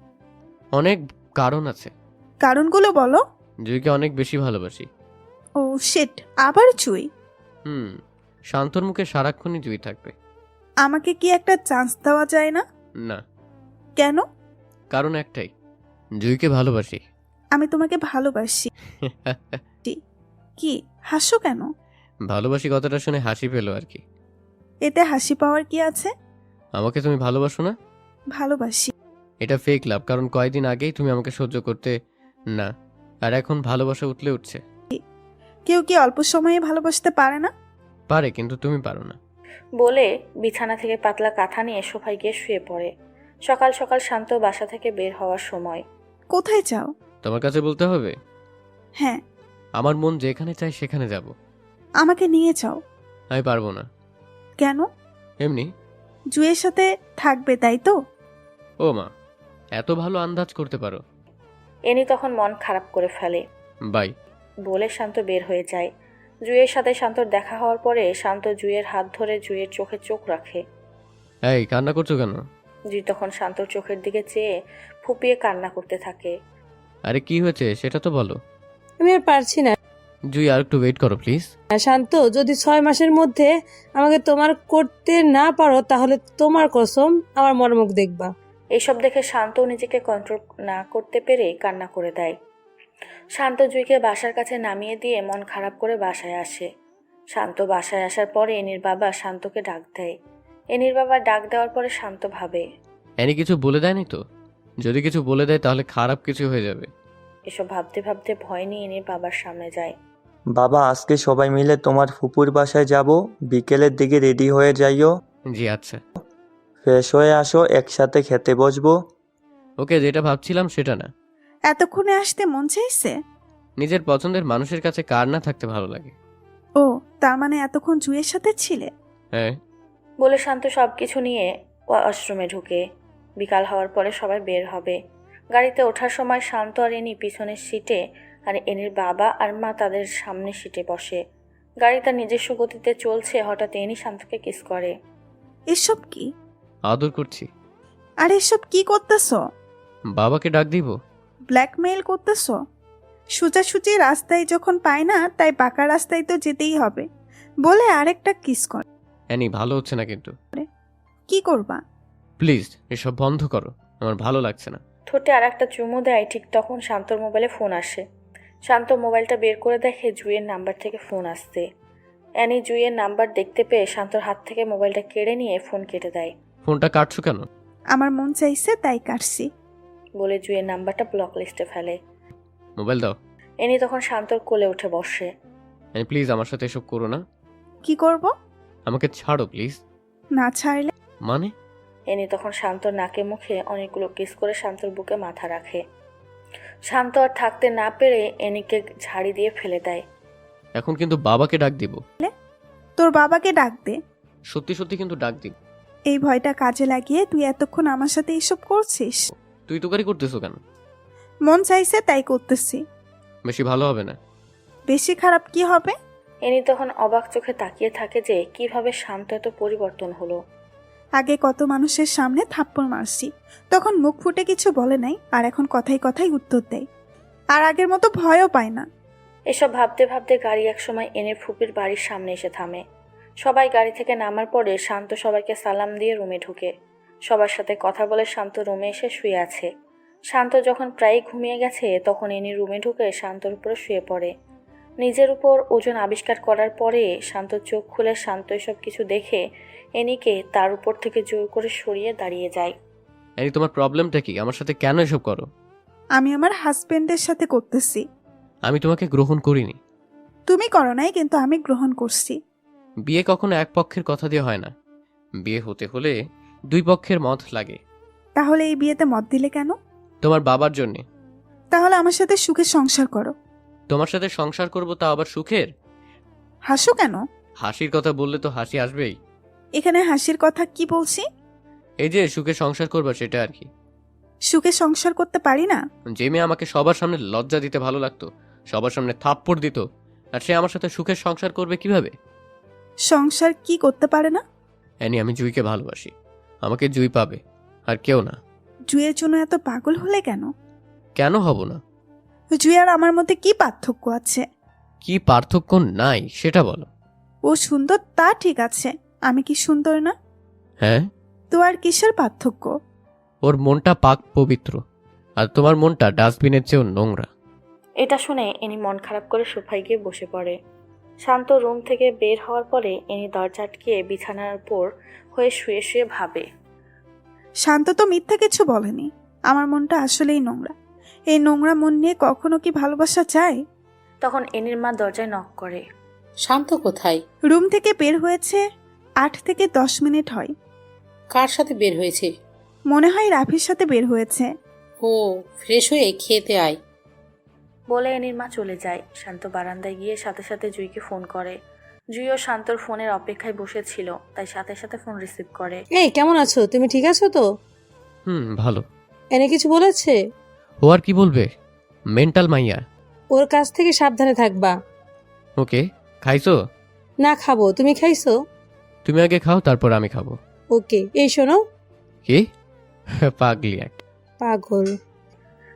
অনেক কারণ আছে। কারণগুলো বলো। জুইকে অনেক বেশি ভালোবাসি। ও শিট, আবার জুই? শান্তর মুখে সারাক্ষণই জুই থাকবে। আমাকে কি একটা চান্স দেওয়া যায় না? না, কেন? কারণ একটাই, জুইকে ভালোবাসি। আমি তোমাকে ভালোবাসি। কি হাসো কেন? ভালোবাসি কথাটা শুনে হাসি পেলো আর কি। এতে হাসি পাওয়ার কি আছে? আমাকে তুমি ভালোবাসো না? ভালোবাসি। এটা ফেক লাভ, কারণ কয়েকদিন আগেই তুমি আমাকে সহ্য করতে না, আর এখন ভালোবাসা উঠলে উঠছে। কেউ কি অল্প সময়ে ভালোবাসতে পারে না? পারে, কিন্তু তুমি পারো না। বলে বিছানা থেকে পাতলা কাঁথা নিয়ে সোফায় গিয়ে শুয়ে পড়ে। সকাল সকাল শান্ত বাসা থেকে বের হওয়ার সময়। কোথায় যাও? তোমার কাছে বলতে হবে? হ্যাঁ। আমার মন যেখানে চায় সেখানে যাব। আমাকে নিয়ে যাও। আমি পারবো না। কেন? এমনি। জুয়ের সাথে থাকবে তাই তো? ও মা, এত ভালো আন্দাজ করতে পারো। এনি তখন মন খারাপ করে ফেলে। বাই বলে শান্ত বের হয়ে যায়। জুয়ের সাথে শান্তর দেখা হওয়ার পরে শান্ত জুয়ের হাত ধরে জুয়ের চোখে চোখ রাখে। এই কান্না করছো কেন? জুই তখন শান্তর চোখের দিকে চেয়ে ফুপিয়ে কান্না করতে থাকে। আরে কি হয়েছে সেটা তো বলো। আমি আর পারছি না। জুই আর একটু ওয়েট করো প্লিজ। শান্ত, যদি 6 মাসের মধ্যে আমাকে তোমার করতে না পারো তাহলে তোমার কসম আমার মর্মুখ দেখবা। এইসব দেখে শান্ত নিজেকে কন্ট্রোল না করতে পেরে কান্না করে দেয়। শান্ত জুইকে বাসার কাছে নামিয়ে দিয়ে মন খারাপ করে বাসায় আসে। শান্ত বাসায় আসার পরে এনির বাবা শান্তকে ডাক দেয়। এনির বাবা ডাক দেওয়ার পরে শান্ত ভাবে, এনি কিছু বলে দেয়নি তো? যদি কিছু বলে দেয় তাহলে খারাপ কিছু হয়ে যাবে। এসব ভাবতে ভাবতে ভয় নিয়ে এনির বাবার সামনে যায়। বাবা, আজকে সবাই মিলে তোমার ফুপুর বাসায় যাব, বিকেলের দিকে রেডি হয়ে যাইও। জি আচ্ছা। ফ্রেশ হয়ে আসো, একসাথে খেতে বসবো। ওকে, যেটা ভাবছিলাম সেটা না। এতক্ষণে আসতে মন চাইছে? নিজের পছন্দের মানুষের কাছে কার না থাকতে ভালো লাগে। ও, তার মানে এতক্ষণ জুয়ের সাথে ছিলে? হ্যাঁ। বলে শান্ত সব কিছু নিয়ে ওয়াশরুমে ঢুকে। বিকাল হওয়ার পরে সবাই বের হবে। গাড়িতে ওঠার সময় শান্ত আর এনি পিছনের সিটে আর এনির বাবা আর মা তাদের সামনের সিটে বসে। গাড়ি তার নিজস্ব গতিতে চলছে, হঠাৎ এনি শান্তকে কিস করে। এসব কি? আদর করছি। আর এসব কি করতেছো? বাবাকে ডাক দিব? ব্ল্যাকমেইল করতেছো? সোজাসুজি রাস্তায় যখন পায় না তাই বাঁকা রাস্তায় তো যেতেই হবে বলে আরেকটা কিস করে। অ্যানি, ভালো হচ্ছে না কিন্তু। কি করবা? প্লিজ এসব বন্ধ করো, আমার ভালো লাগছে না। ঠোঁটে আর একটা চুমু দেয়। ঠিক তখন শান্তর মোবাইলে ফোন আসে। শান্ত মোবাইলটা বের করে দেখে জুইয়ের নাম্বার থেকে ফোন আসছে। অ্যানি জুইয়ের নাম্বার দেখতে পেয়ে শান্তর হাত থেকে মোবাইলটা কেড়ে নিয়ে ফোন কেটে দেয়। ফোনটা কাটছো কেন? আমার মন চাইছে তাই কাটছি। বলে জুইয়ের নাম্বারটা ব্লক লিস্টে ফেলে। মোবাইল দাও। এনি তখন শান্তর কোলে উঠে বসে। অ্যানি প্লিজ আমার সাথে এসব করো না। কি করব? আমাকে ছাড়ো প্লিজ। না ছাড়লে? মানে? এনি তখন শান্তর নাকে মুখে অনেকগুলো কিস করে শান্তর বুকে মাথা রাখে। শান্ত আর থাকতে না পেরে এনিকে ঝাড়ি দিয়ে ফেলে দেয়। এখন কিন্তু বাবাকে ডাক দিব। তোর বাবাকে ডাক দে। সত্যি সত্যি কিন্তু ডাক দিব। এই ভয়টা কাজে লাগিয়ে তুই এতক্ষণ আমার সাথে এসব করছিস? তুই তোকারি করতেছো কেন? মন চাইছে তাই করতেছি। বেশি ভালো হবে না। বেশি খারাপ কি হবে? এনি তখন অবাক চোখে তাকিয়ে থাকে যে কিভাবে শান্ত এত পরিবর্তন হলো। আগে কত মানুষের সামনে থাপ্পড় মারছি, তখন মুখ ফুটে কিছু বলে নাই, আর এখন কথাই কথাই উত্তর দেয়, আর আগের মতো ভয়ও পায় না। এসব ভাবতে ভাবতে গাড়ি একসময় এনির ফুপির বাড়ির সামনে এসে থামে। সবাই গাড়ি থেকে নামার পরে শান্ত সবাইকে সালাম দিয়ে রুমে ঢুকে। সবার সাথে কথা বলে শান্ত রুমে এসে শুয়ে আছে। শান্ত যখন প্রায় ঘুমিয়ে গেছে তখন এনি রুমে ঢুকে শান্তর উপরে শুয়ে পড়ে। নিজের উপর ওজন আবিষ্কার করার পরে শান্ত চোখ খুলে শান্ত এসব কিছু দেখে এনিকে তার উপর থেকে জোর করে সরিয়ে দাঁড়িয়ে যায়। অ্যানি, তোমার প্রবলেমটা কি? আমার সাথে কেন এসব করো? আমি আমার হাজবেন্ডের সাথে করতেছি। আমি তোমাকে গ্রহণ করিনি। তুমি করো নাই, কিন্তু আমি গ্রহণ করছি। বিয়ে কখনো এক পক্ষের কথা দিয়ে হয় না। বিয়ে হতে হলে দুই পক্ষের মত লাগে। তাহলে এই বিয়েতে মত দিলে কেন? তোমার বাবার জন্যে। তাহলে আমার সাথে সুখে সংসার করো। তোমার সাথে সংসার করব, তা আবার সুখের? হাসো কেন? হাসির কথা বললে তো হাসি আসবেই। এখানে হাসির কথা কি বলছি? এই যে সুখে সংসার করবা সেটা আর কি। সুখে সংসার করতে পারি না? যে মেয়ে আমাকে সবার সামনে লজ্জা দিতে ভালো লাগতো, সবার সামনে থাপ্পড় দিত, আর সে আমার সাথে সুখের সংসার করবে কিভাবে? সংসার কি করতে পারে না? অ্যানি, আমি জুইকে ভালোবাসি। আমাকে জুই পাবে, আর কেউ না। জুইয়ের জন্য এত পাগল হলে কেন? কেন হব না? জুই আর আমার মধ্যে কি পার্থক্য আছে? কি পার্থক্য নাই সেটা বলো। ও সুন্দর তা ঠিক আছে, আমি কি সুন্দর না? হ্যাঁ, তো আর কিসের পার্থক্য? ওর মনটা পাক পবিত্র, আর তোমার মনটা ডাস্টবিনের চেয়েও নোংরা। এটা শুনে এনি মন খারাপ করে সোফায় গিয়ে বসে পড়ে। শান্ত রুম থেকে বের হওয়ার পরে এনি দরজা আটকিয়ে বিছানার উপর হয়ে শুয়ে শুয়ে ভাবে। শান্ত তো মিথ্যা কিছু বলেনি, আমার মনটা আসলেই নোংরা। এই নোংরা মন নিয়ে কখনো কি ভালোবাসা যায়? তখন এনির মা দরজায় নক করে। শান্ত কোথায়? রুম থেকে বের হয়েছে 8 থেকে 10 মিনিট হয়। কার সাথে বের হয়েছে? মনে হয় রাফির সাথে বের হয়েছে। ও, ফ্রেশ হয়ে খেতে আয়। বলে এনির মা চলে যায়। শান্ত বারান্দায় গিয়ে সাথে সাথে জুইকে ফোন করে। জুইও শান্তর ফোনের অপেক্ষায় বসেছিল, তাই সাথে সাথে ফোন রিসিভ করে। এই কেমন আছো? তুমি ঠিক আছো তো? ভালো। এনে কিছু বলেছে? ও আর কি বলবে, মেন্টাল মাইয়া। ওর কাছ থেকে সাবধানে থাকবা। ওকে, খাইছো? না খাবো, তুমি খাইছো? তুমি আগে খাও, তারপর আমি খাবো। ওকে, এই শোনো। কি? পাগলি এক। পাগল।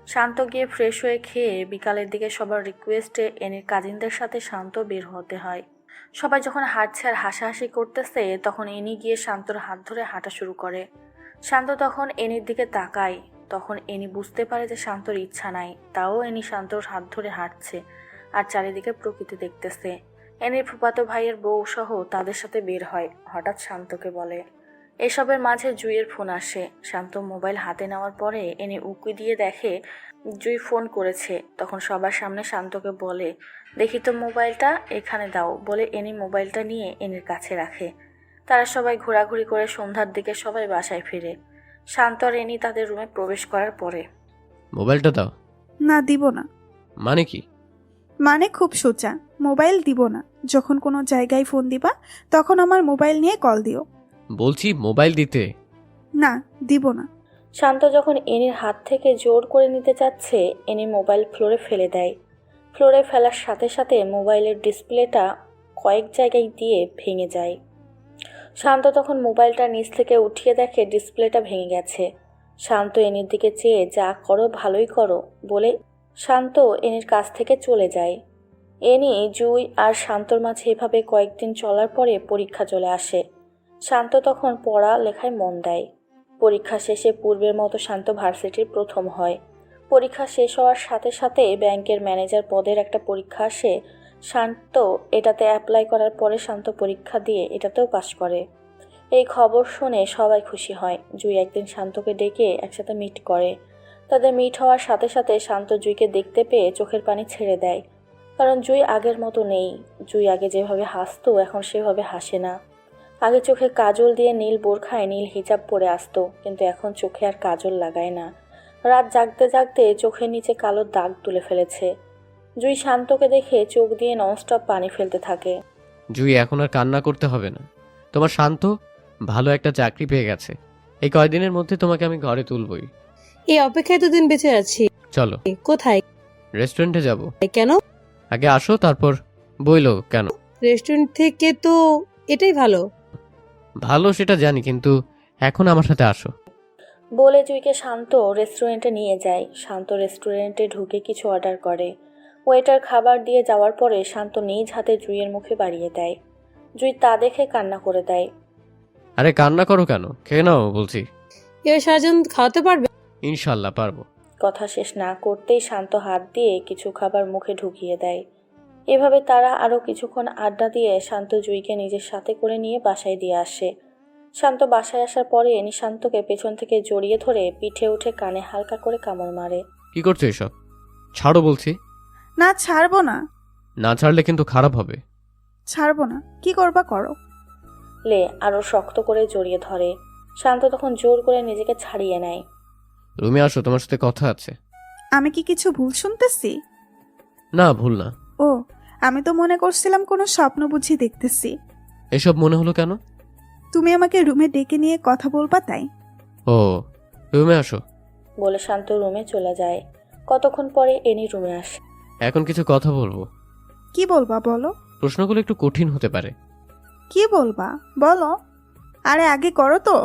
শান্ত গিয়ে ফ্রেশ হয়ে খেয়ে বিকালের দিকে সবার রিকোয়েস্টে এনির কাজিনদের সাথে শান্ত বের হতে হয়। সবাই যখন হাঁটছে আর হাসাহাসি করতেছে, তখন এনি গিয়ে শান্তর হাত ধরে হাঁটা শুরু করে। শান্ত তখন এনির দিকে তাকায়। তখন এনি বুঝতে পারে যে শান্তর ইচ্ছা নাই, তাও এনি শান্তর হাত ধরে হাঁটছে আর চারিদিকে প্রকৃতি দেখতেছে। এনির ফুফাতো ভাইয়ের বউ সহ তাদের সাথে বের হয়। হঠাৎ শান্তকে বলে। এসবের মাঝে জুইয়ের ফোন আসে। শান্ত মোবাইল হাতে নেওয়ার পরে এনি উকি দিয়ে দেখে জুই ফোন করেছে। তখন সবার সামনে শান্তকে বলে, দেখি তো মোবাইলটা, এখানে দাও। বলে এনি মোবাইলটা নিয়ে এনির কাছে রাখে। তারা সবাই ঘোরাঘুরি করে সন্ধ্যার দিকে সবাই বাসায় ফিরে। শান্ত আর এনি তাদের রুমে প্রবেশ করার পরে। মোবাইলটা দাও। না, দিব না। মানে কি? মানে খুব সোজা, মোবাইল দিব না। যখন কোনো জায়গায় ফোন দিবা তখন আমার মোবাইল নিয়ে কল দিও। বলছি মোবাইল দিতে। না, দিব না। শান্ত যখন এনির হাত থেকে জোর করে নিতে চাচ্ছে, এনি মোবাইল ফ্লোরে ফেলে দেয়। ফ্লোরে ফেলার সাথে সাথে মোবাইলের ডিসপ্লেটা কয়েক জায়গায় দিয়ে ভেঙে যায়। শান্ত তখন মোবাইলটা নিচ থেকে উঠিয়ে দেখে ডিসপ্লেটা ভেঙে গেছে। শান্ত এনির দিকে চেয়ে, যা করো ভালোই করো বলে শান্ত এনির কাছ থেকে চলে যায়। এনি, জুই আর শান্তর মাঝে এভাবে কয়েকদিন চলার পরে পরীক্ষা চলে আসে। শান্ত তখন পড়া লেখায় মন দেয়। পরীক্ষা শেষে পূর্বের মতো শান্ত ভার্সিটির প্রথম হয়। পরীক্ষা শেষ হওয়ার সাথে সাথে ব্যাংকের ম্যানেজার পদের একটা পরীক্ষা আসে। শান্ত এটাতে অ্যাপ্লাই করার পরে শান্ত পরীক্ষা দিয়ে এটাতেও পাশ করে। এই খবর শুনে সবাই খুশি হয়। জুই একদিন শান্তকে ডেকে একসাথে মিট করে। তাদের মিট হওয়ার সাথে সাথে শান্ত জুইকে দেখতে পেয়ে চোখের পানি ছেড়ে দেয়, কারণ জুই আগের মতো নেই। জুই আগে যেভাবে হাসতো এখন সেভাবে হাসে না। আগে চোখে কাজল দিয়ে নীল বোরখায় নীল হিজাব পরে আসতো, কিন্তু এখন চোখে আর কাজল লাগায় না। রাত জাগতে জাগতে চোখের নিচে কালো দাগ তুলে ফেলেছে। জুই শান্তকে দেখে চোখ দিয়ে ননস্টপ পানি ফেলতে থাকে। জুই, এখন আর কান্না করতে হবে না। তোমার শান্ত ভালো একটা চাকরি পেয়ে গেছে। এই কয়দিনের মধ্যে তোমাকে আমি ঘরে তুলবই। এই অপেক্ষায় তো দিন বেঁচে আছি। চলো। কোথায়? রেস্টুরেন্টে যাব। কেন? আগে আসো, তারপর বইলো কেন। রেস্টুরেন্ট থেকে তো এটাই ভালো। ভালো সেটা জানি, কিন্তু এখন আমার সাথে আসো। বলে জুইকে শান্ত রেস্টুরেন্টে নিয়ে যায়। শান্ত রেস্টুরেন্টে ঢুকে কিছু অর্ডার করে। ওয়েটার খাবার দিয়ে যাওয়ার পরে শান্ত নিজ হাতে জুইয়ের মুখে বাড়িয়ে দেয়। জুই তা দেখে কান্না করে দেয়। আরে কান্না করো কেন, খেয়ে নাও বলছি। এবার সারাজন খাওয়াতে পারবে? ইনশাল্লাহ পারবো। কথা শেষ না করতেই শান্ত হাত দিয়ে কিছু খাবার মুখে ঢুকিয়ে দেয়। এভাবে তারা আরও কিছুক্ষণ আড্ডা দিয়ে শান্ত জুইকে নিজের সাথে করে নিয়ে বাসায় দিয়ে আসে। শান্ত বাসায় আসার পরে এনি শান্তকে পেছন থেকে জড়িয়ে ধরে পিঠে উঠে কানে হালকা করে কামড় মারে। কি করছো এসব? ছাড়ো বলছি। না, ছাড়বো না। না ছাড়লে কিন্তু খারাপ হবে। ছাড়বো না, কি করবা করো। লে আরও শক্ত করে জড়িয়ে ধরে। শান্ত তখন জোর করে নিজেকে ছাড়িয়ে নেয়। রুমে আসো, তোমার সাথে কথা আছে। আমি কি কিছু ভুল শুনতেছি? না, ভুল না। ও, আমি তো মনে করছিলাম কোনো স্বপ্ন বুঝি দেখতেছি। এসব মনে হলো কেন? তুমি আমাকে রুমে ডেকে নিয়ে কথা বলবা তাই। ও, রুমে আসো। বলে শান্ত রুমে চলে যায়। কতক্ষণ পরে এনি রুমে আসে। এখন কিছু কথা বলবো। কি বলবা বলো। প্রশ্নগুলো একটু কঠিন হতে পারে। কি বলবা বলো। আরে আগে করো তো।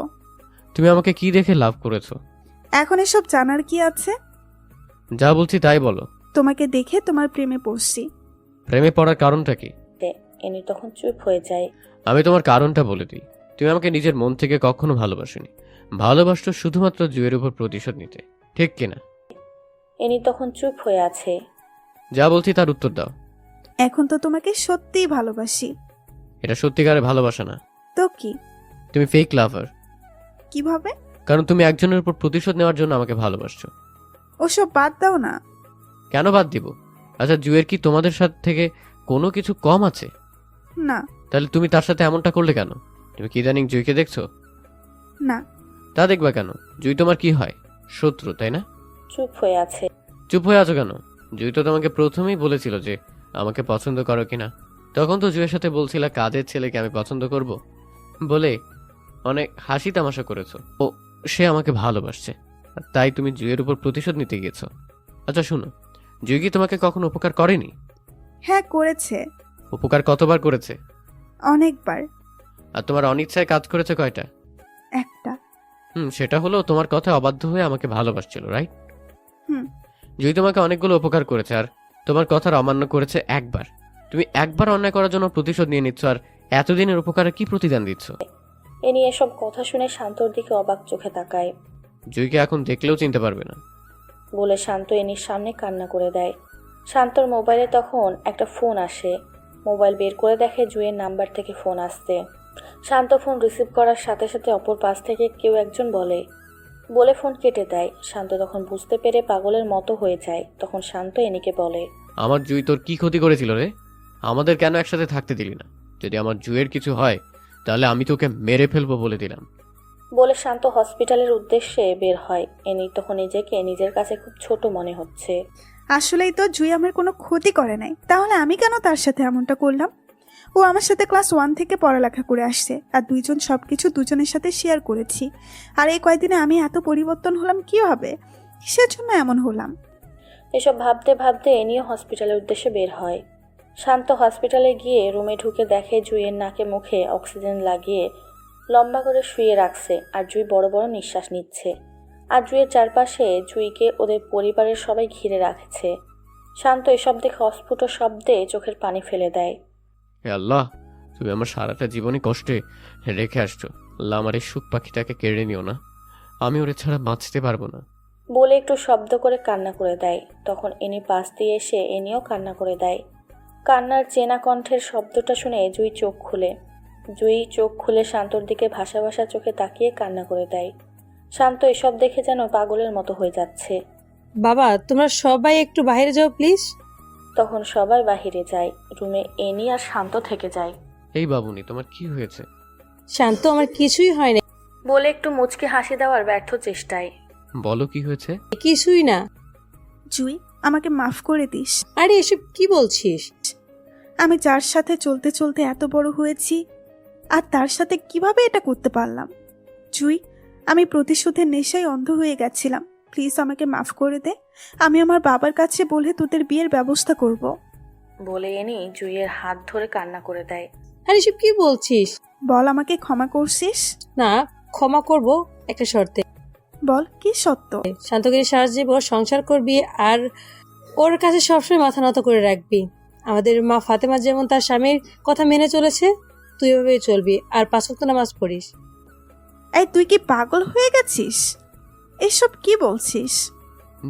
তুমি আমাকে কি দেখে লাভ করেছো? এখন এসব জানার কি আছে? যা বলছি তাই বলো। তোমাকে দেখে তোমার প্রেমে পড়ছি। প্রেমে পড়ার কারণটা কি? এনি তখন চুপ হয়ে যায়। আমি তোমার কারণটা বলে দিই। তুমি আমাকে নিজের মন থেকে কখনো ভালোবাসোনি, ভালোবাসতো শুধুমাত্র জুয়ের উপর প্রতিশোধ নিতে, ঠিক কিনা? এনি তখন চুপ হয়ে আছে। যা বলছি তার উত্তর দাও। এখন তো তোমাকে সত্যিই ভালোবাসি। এটা সত্যিকারের ভালোবাসা না, তো কি? তুমি ফেক লাভার। কিভাবে? কারণ তুমি একজনের উপর প্রতিশোধ নেওয়ার জন্য আমাকে ভালোবাসছো। ওসব বাদ দাও না। কেন বাদ দিব? আচ্ছা, জুয়ের কি তোমাদের সাথে থেকে কোনো কিছু কম আছে? না। তাহলে তুমি তার সাথে এমনটা করলে কেন? তুমি কি ইদানিং জুইকে দেখছো? না। তা দেখবা কেন? জুই তোমার কি হয়? শত্রু, তাই না? চুপ হয়ে আছে। চুপ হয়ে আছো কেন? জুই তো তোমাকে প্রথমেই বলেছিল যে আমাকে পছন্দ করো কিনা। তখন তো জুয়ের সাথে বলছিলা কাজের ছেলেকে আমি পছন্দ করব বলে অনেক হাসি তামাশা করেছো। ও সে আমাকে ভালোবাসছে, আর তাই তুমি জুয়ের উপর প্রতিশোধ নিতে গিয়েছো। আচ্ছা শুনো, জুই কি তোমাকে কখনো উপকার করেনি? হ্যাঁ করেছে। উপকার কতবার করেছে? অনেকবার। আর তোমার অনিচ্ছায় কাজ করেছে কয়টা? একটা। সেটা হলো তোমার কথা অবাধ্য হয়ে আমাকে ভালোবাসছিল, রাইট? হুম। জুই তোমাকে অনেকগুলো উপকার করেছে, আর তোমার কথার অমান্য করেছে একবার। তুমি একবার অন্যায় করার জন্য প্রতিশোধ নিয়ে নিচ্ছ, আর এতদিনের উপকারের কি প্রতিদান দিচ্ছ? এনি এসব কথা শুনে শান্তর দিকে অবাক চোখে তাকায়। জুইকে এখন দেখলেও চিনতে পারবে না বলে শান্ত এনির সামনে কান্না করে দেয়। শান্তর মোবাইলে তখন একটা ফোন আসে। মোবাইল বের করে দেখে জুয়ের নাম্বার থেকে ফোন আসছে। শান্ত ফোন রিসিভ করার সাথে সাথে অপর পাশ থেকে কেউ একজন বলে ফোন কেটে দেয়। শান্ত তখন বুঝতে পেরে পাগলের মতো হয়ে যায়। তখন শান্ত এনিকে বলে, আমার জুই তোর কি ক্ষতি করেছিল রে? আমাদের কেন একসাথে থাকতে দিলি না? যদি আমার জুয়ের কিছু হয় তাহলে আমি তোকে মেরে ফেলবো বলে দিলাম। বলে শান্ত হসপিটালের উদ্দেশ্যে বের হয়। এনি তখন নিজেকে নিজের কাছে খুব ছোট মনে হচ্ছে। আসলেই তো জুই আমার কোনো ক্ষতি করে নাই, তাহলে আমি কেন তার সাথে এমনটা করলাম? ও আমার সাথে ক্লাস 1 থেকে পড়ালেখা করে আসছে, আর দুইজন সবকিছু দুজনের সাথে শেয়ার করেছি। আর এই কয়দিনে আমি এত পরিবর্তন হলাম কি হবে? কিসের জন্য এমন হলাম? এসব ভাবতে ভাবতে এনিও হসপিটালের উদ্দেশ্যে বের হয়। শান্ত হসপিটালে গিয়ে রুমে ঢুকে দেখে জুইয়ের নাকে মুখে অক্সিজেন লাগিয়ে লম্বা করে শুয়ে রাখছে, আর জুই বড় বড় নিঃশ্বাস নিচ্ছে। আর জুইয়ের চারপাশে জুইকে ওদের পরিবারের সবাই ঘিরে রাখছে। শান্ত এসব দেখে অস্ফুট শব্দে চোখের পানি ফেলে দেয়। হে আল্লাহ, তুমি আমার সারাটা জীবনে কষ্টে রেখে আসছো। আল্লাহ, আমার এই সুখ পাখিটাকে কেড়ে নিও না, আমি ওরে ছাড়া বাঁচতে পারবো না। বলে একটু শব্দ করে কান্না করে দেয়। তখন এনি পাশ দিয়ে এসে এনিও কান্না করে দেয়। কান্নার চেনা কণ্ঠের শব্দটা শুনে জুই চোখ খুলে শান্তর দিকে ভাসা ভাসা চোখে তাকিয়ে কান্না করে দেয়। শান্ত এসব দেখে যেন পাগলের মতো হয়ে যাচ্ছে। বাবা, তোমরা সবাই একটু বাইরে যাও প্লিজ। তখন সবাই বাহিরে যায়। রুমে এনি আর শান্ত থেকে যায়। এই বাবুনি, তোমার কি হয়েছে? শান্ত, আমার কিছুই হয় না। বলে একটু মুচকি হাসি দেওয়ার ব্যর্থ চেষ্টায়। বলো কি হয়েছে? কিছুই না। জুই, আমাকে মাফ করে দিস। আরে এসব কি বলছিস? আমি যার সাথে চলতে চলতে এত বড় হয়েছি, আর তার সাথে কিভাবে এটা করতে পারলাম? জুই, আমি প্রতিশোধের নেশায় অন্ধ হয়ে গেছিলাম। প্লিজ আমাকে মাফ করে দে। আমি আমার বাবার কাছে বলে তোদের বিয়ের ব্যবস্থা করব। বলে এনি জুইয়ের হাত ধরে কান্না করে দেয়। আরে এসব কি বলছিস? বল, আমাকে ক্ষমা করছিস? না, ক্ষমা করব একটা শর্তে। বল, কি সত্য? শান্তকে সারা জীবন সংসার করবি, আর ওর কাছে সবসময় মাথা নত করে রাখবি। আমাদের মা ফাতেমা যেমন তার স্বামীর কথা মেনে চলেছে, তুই এভাবেই চলবি, আর 5 ওয়াক্ত নামাজ পড়িস। এই, তুই কি পাগল হয়ে গেছিস? এসব কি বলছিস?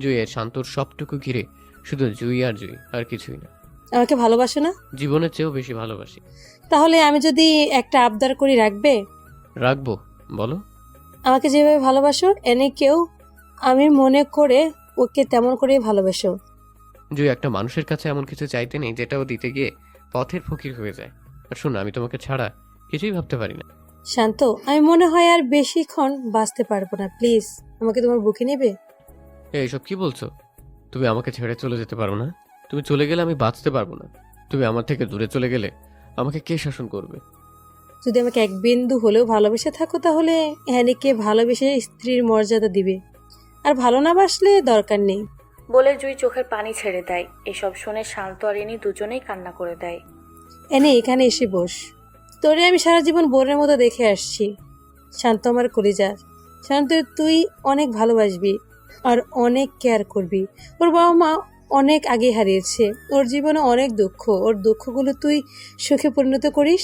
জুইয়ের শান্তর সবটুকু ঘিরে শুধু জুই আর জুই, আর কিছুই না। আমাকে ভালোবাসো না? জীবনের চেয়েও বেশি ভালোবাসি। তাহলে আমি যদি একটা আবদার করি, রাখবে? রাখবো, বলো। আমাকে যেভাবে ভালোবাসো, এনে কেউ আমি মনে করে ওকে তেমন করেই ভালোবাসো। জুই, একটা মানুষের কাছে এমন কিছু চাইতে নেই যেটা ও দিতে গিয়ে পথের ফকির হয়ে যায়। আর শোনো, আমি তোমাকে ছাড়া কিছুই ভাবতে পারি না। শান্ত, আমি মনে হয় আর বেশিক্ষণ বাঁচতে পারবো না। প্লিজ আমাকে তোমার বুকে নেবে? এইসব কি বলছো? তুমি আমাকে ছেড়ে চলে যেতে পারো না? তুমি চলে গেলে আমি বাঁচতে পারবো না। তুমি আমার থেকে দূরে চলে গেলে আমাকে কে শাসন করবে? যদি আমাকে এক বিন্দু হলেও ভালোবেসে থাকো, তাহলে হ্যানিকে ভালোবেসে স্ত্রীর মর্যাদা দিবে, আর ভালো না বাসলে দরকার নেই। বলে জুই চোখের পানি ছেড়ে দেয়। এসব শুনে শান্ত আর এনি দুজনেই কান্না করে দেয়। এনে এখানে এসে বস। তোরে আমি সারা জীবন বোনের মতো দেখে আসছি। শান্ত আমার কলিজা, শান্ত তুই অনেক ভালোবাসবি আর অনেক কেয়ার করবি। ওর বাবা মা অনেক আগে হারিয়েছে, ওর জীবনে অনেক দুঃখ, ওর দুঃখগুলো তুই সুখে পরিণত করিস।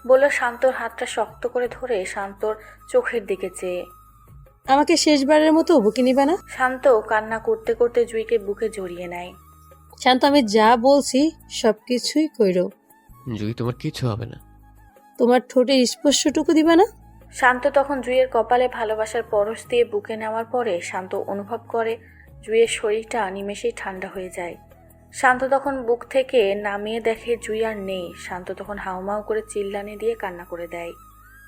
বলল শান্তর হাতটা শক্ত করে ধরে শান্তর চোখের দিকে চেয়ে। আমাকে শেষবারের মতো বুকে নিবা না? শান্ত কান্না করতে করতে জুইকে বুকে জড়িয়ে নেয়। শান্ত আমি যা বলছি সবকিছুই কইরো। জুই, তোমার কিছু হবে না। তোমার ঠোঁটের স্পর্শটুকু দিবা না? শান্ত তখন জুইয়ের কপালে ভালোবাসার পরশ দিয়ে বুকে নেওয়ার পরে শান্ত অনুভব করে জুইয়ের শরীরটা নিমেষেই ঠান্ডা হয়ে যায়। শান্ত তখন বুক থেকে নামিয়ে দেখে জুই আর নেই। শান্ত তখন হাউমাউ করে চিল্লানি দিয়ে কান্না করে দেয়।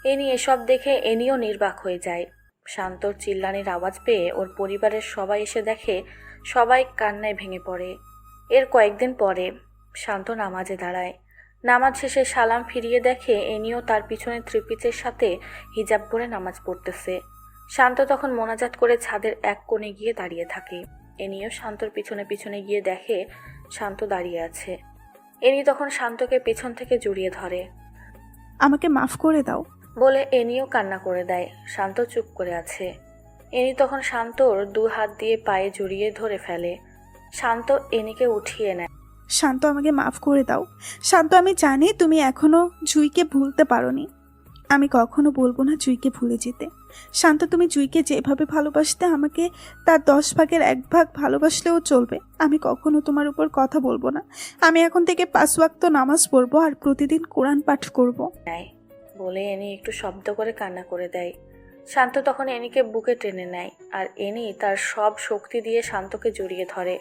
এনি এসব দেখে এনিও নির্বাক হয়ে যায়। শান্তর চিল্লানির আওয়াজ পেয়ে ওর পরিবারের সবাই এসে দেখে সবাই কান্নায় ভেঙে পড়ে। এর কয়েকদিন পরে শান্ত নামাজে দাঁড়ায়। নামাজ শেষে সালাম ফিরিয়ে দেখে এনিও তার পিছনে ত্রিপিচের সাথে হিজাব পরে নামাজ পড়তেছে। শান্ত তখন মোনাজাত করে ছাদের এক কোণে গিয়ে দাঁড়িয়ে থাকে। এনিও শান্তর পিছনে পিছনে গিয়ে দেখে শান্ত দাঁড়িয়ে আছে। এনি তখন শান্তকে পিছন থেকে জড়িয়ে ধরে। আমাকে মাফ করে দাও। বলে এনিও কান্না করে দেয়। শান্ত চুপ করে আছে। এনি তখন শান্তর 2 হাত দিয়ে পায়ে জড়িয়ে ধরে ফেলে। শান্ত এনিকে উঠিয়ে নেয়। শান্ত, আমাকে মাফ করে দাও। শান্ত, আমি জানি তুমি এখনো জুইকে ভুলতে পারোনি। আমি কখনো বলবো না জুইকে ভুলে যেতে। শান্ত, তুমি জুইকে যেভাবে ভালোবাসতে আমাকে তার 10 ভাগের 1 ভাগ ভালোবাসলেও চলবে। আমি কখনো তোমার উপর কথা বলবো না। আমি এখন থেকে 5 ওয়াক্ত নামাজ পড়বো আর প্রতিদিন কোরআন পাঠ করব। বলে এনি একটু শব্দ করে কান্না করে দেয়। শান্ত তখন এনিকে বুকে টেনে নেয় আর এনি তার সব শক্তি দিয়ে শান্তকে জড়িয়ে ধরে।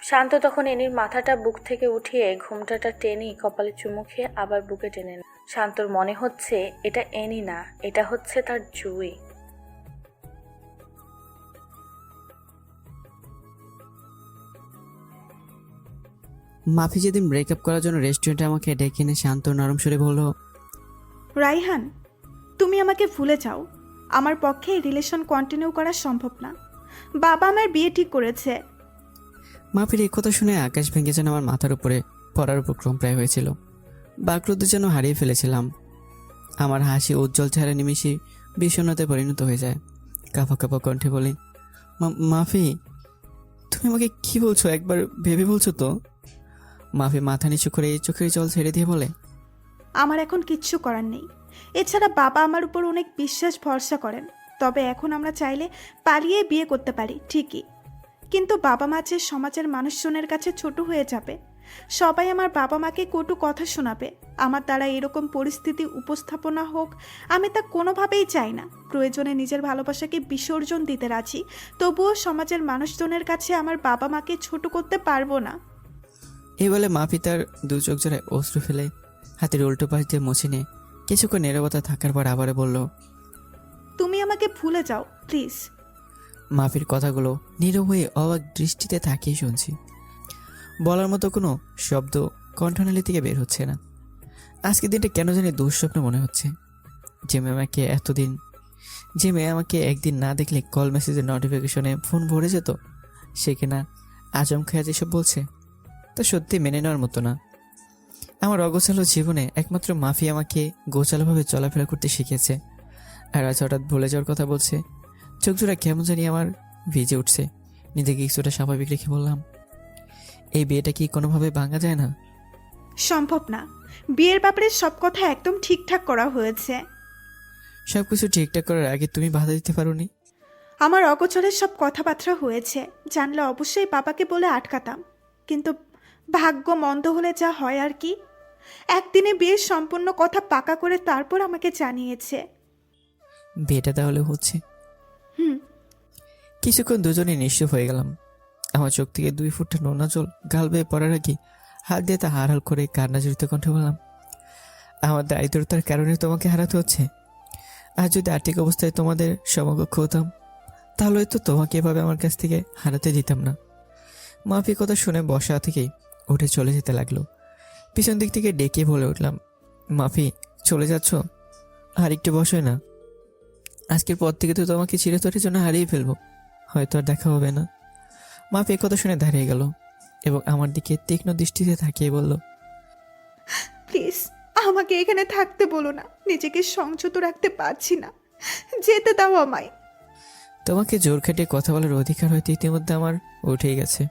শান্ত তখন এনির মাথাটা বুক থেকে উঠিয়ে ঘুমটাটা টেনে কপালে চুমু খেয়ে আবার বুকে টেনে নেয়। শান্তর মনে হচ্ছে এটা এনি না, এটা হচ্ছে তার জুই। মাফি যেদিন ব্রেকআপ করার জন্য রেস্টুরেন্টে আমাকে ডেকে এনে শান্ত নরম সুরে বলল, রাইহান, তুমি আমাকে ভুলে যাও। আমার পক্ষে এই রিলেশন কন্টিনিউ করা সম্ভব না। বাবা আমার বিয়ে ঠিক করেছে। মাফির এই কথা শুনে আকাশ ভেঙে যেন আমার মাথার উপরে পড়ার উপক্রম প্রায় হয়েছিল। বাকরুদ্ধ যেন হারিয়ে ফেলেছিলাম। আমার হাসি উজ্জ্বল চেহারা নিমিষে বিষণ্ণতায় পরিণত হয়ে যায়। কাঁপা কাঁপা কণ্ঠে বলি, মাফি, তুমি আমাকে কি বলছো? একবার ভেবে বলছো তো? মাফি মাথা নিচু করে চোখের জল ছেড়ে দিয়ে বলে, আমার এখন কিচ্ছু করার নেই। এছাড়া বাবা আমার উপর অনেক বিশ্বাস ভরসা করেন। তবে এখন আমরা চাইলে পালিয়ে বিয়ে করতে পারি ঠিকই, কিন্তু বাবা মা যে সমাজের মানুষজনের কাছে ছোট হয়ে যাবে। সবাই আমার বাবা মাকে কটু কথা শোনাবে। আমার দ্বারা এরকম পরিস্থিতি উপস্থাপনা হোক আমি তা কোনোভাবেই চাই না। প্রয়োজনে নিজের ভালোবাসাকে বিসর্জন দিতে রাজি, তবুও সমাজের মানুষজনের কাছে আমার বাবা মাকে ছোট করতে পারবো না। এই বলে মাফি তার 2 চোখ জোড়ায় অশ্রু ফেলে হাতের উল্টো পাশ দিয়ে মুছে নিয়ে কিছুক্ষণ নীরবতা থাকার পর আবারও বলল, তুমি আমাকে ভুলে যাও প্লিজ। মাফির কথাগুলো নীরব হয়ে অবাক দৃষ্টিতে তাকিয়ে শুনছি। বলার মতো কোনো শব্দ কণ্ঠনালী থেকে বের হচ্ছে না। আজকের দিনটা কেন জানি দুঃস্বপ্ন মনে হচ্ছে। যে মেয়ে আমাকে একদিন না দেখলে কল মেসেজের নোটিফিকেশনে ফোন ভরে যেত, সে কিনা আচমকা যেসব বলছে তা সত্যি মেনে নেওয়ার মতো না। আমার অগোছালো জীবনে একমাত্র মাফি আমাকে গোছালোভাবে চলাফেরা করতে শিখেছে, আর আজ হঠাৎ ভুলে যাওয়ার কথা বলছে। চোখ জোড়া কেমন জানি আমার ভিজে উঠছে। নিজেকে কিছুটা স্বাভাবিক রেখে বললাম, এই বিয়েটা কি কোনোভাবে ভাঙা যায় না? সম্ভব না। বিয়ের ব্যাপারে সব কথা একদম ঠিকঠাক করা হয়েছে। সবকিছু ঠিকঠাক করার আগে তুমি বাধা দিতে পারোনি? আমার অগোচরের সব কথাবার্তা হয়েছে, জানলে অবশ্যই বাবাকে বলে আটকাতাম, কিন্তু ভাগ্য মন্দ হলে যা হয় আর কি। একদিনে বিয়ের সম্পূর্ণ কথা পাকা করে তারপর আমাকে জানিয়েছে। বিয়েটা তাহলে হচ্ছে? কিছুক্ষণ দুজনে নিশ্চুপ হয়ে গেলাম। আমার চোখ থেকে 2 ফুটটা নোনা জল গাল বেয়ে পড়ার আগে হাত দিয়ে তা হারাল করে কান্না জড়িত কণ্ঠে বললাম, আমার দারিদ্রতার কারণে তোমাকে হারাতে হচ্ছে। আর যদি আর্থিক অবস্থায় তোমাদের সমকক্ষ হতাম তাহলে তো তোমাকে এভাবে আমার কাছ থেকে হারাতে দিতাম না। মাফি কথা শুনে বসা থেকেই উঠে চলে যেতে লাগলো। পিছন দিক থেকে ডেকে বলে উঠলাম, মাফি চলে যাচ্ছ? আর একটু বসোই না। আজকের পর থেকে তো তোমাকে চিরতরের জন্য হারিয়ে ফেলবো, হয়তো আর দেখা হবে না। মাফি কথা শুনে দাঁড়িয়ে গেল এবং আমার দিকে তীক্ষ্ণ দৃষ্টিতে তাকিয়ে বলল, প্লিজ আমাকে এখানে থাকতে বলো না। নিজেকে সংযত রাখতে পারছি না। যেতে দাও আমায়। তোমাকে জোর খাটিয়ে কথা বলার অধিকার হয়তো ইতিমধ্যে আমার উঠেই গেছে,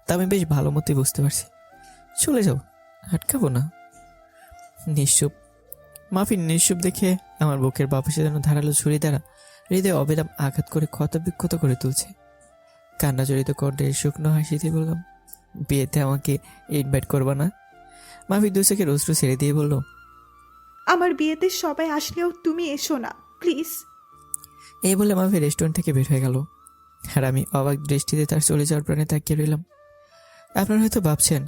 তা আমি বেশ ভালো মতোই বুঝতে পারছি। চলে যাও, আটকাবো না। নিশ্চুপ। মাফি নিশ্চুপ দেখে আমার বুকের বাপাসে যেন ধারালো ছুরি দ্বারা হৃদয়ে অবিরাম আঘাত করে ক্ষতবিক্ষত করে তুলছে। কান্না জড়িত কণ্ঠে শুকনো হাসিতে বললাম, বিয়েতে আমাকে ইনভাইট করবা না? মাফি 2 সেকেন্ড অশ্রু ছেড়ে দিয়ে বলল, আমার বিয়েতে সবাই আসলেও তুমি এসো না প্লিজ। এই বলে মাফি রেস্টুরেন্ট থেকে বের হয়ে গেল, আর আমি অবাক দৃষ্টিতে তার চলে যাওয়ার প্রাণে তাকিয়ে রইলাম। আপনারা হয়তো ভাবছেন,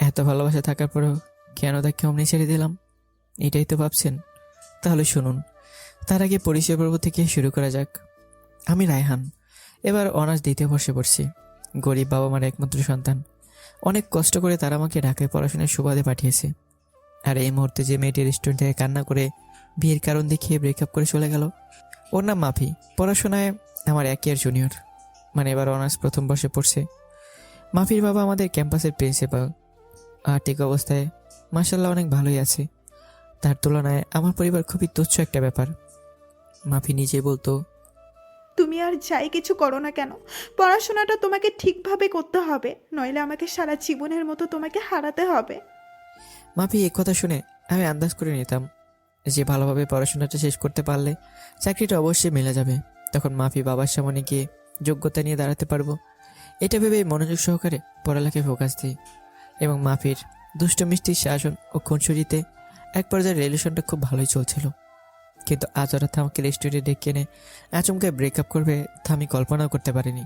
এত ভালোবাসা থাকার পরেও কেন তাকে অমনি ছেড়ে দিলাম? এটাই তো ভাবছেন? তাহলে শুনুন, তার আগে পরিচয় পর্ব থেকে শুরু করা যাক। আমি রায়হান, এবার অনার্স 2য় বর্ষে পড়ছি। গরিব বাবা মার একমাত্র সন্তান। অনেক কষ্ট করে তারা আমাকে ঢাকায় পড়াশোনার সুবাদে পাঠিয়েছে। আর এই মুহূর্তে যে মেয়েটি রেস্টুরেন্ট থেকে কান্না করে বিয়ের কারণ দেখিয়ে ব্রেকআপ করে চলে গেল, ওর নাম মাফি। পড়াশোনায় আমার 1 ইয়ার জুনিয়র, মানে এবার অনার্স 1ম বর্ষে পড়ছে। মাফির বাবা আমাদের ক্যাম্পাসের প্রিন্সিপাল। আর্থিক অবস্থায় মাশাআল্লাহ অনেক ভালোই আছে। তার তুলনায় আমার পরিবার খুবই তুচ্ছ একটা ব্যাপার। মাফি নিজে বলতো, তুমি আর যাই কিছু করো না কেন, পড়াশোনাটা তোমাকে ঠিকভাবে করতে হবে, নইলে আমাকে সারা জীবনের মতো তোমাকে হারাতে হবে। মাফি এই কথা শুনে আমি আন্দাজ করে নিতাম যে ভালোভাবে পড়াশোনাটা শেষ করতে পারলে চাকরিটা অবশ্যই মিলে যাবে। তখন মাফি বাবার সামনে গিয়ে যোগ্যতা নিয়ে দাঁড়াতে পারবো, এটা ভেবে মনোযোগ সহকারে পড়ালেখায় ফোকাস দিই। এবং মাফির দুষ্ট মিষ্টি শাসন ও খুনসুরিতে এক পর্যায়ে রিলেশনটা খুব ভালোই চলছিল। কিন্তু আজ হঠাৎ আমাকে রেস্টুরেন্টে ডেকে এনে আচমকে ব্রেকআপ করবে তা আমি কল্পনাও করতে পারিনি।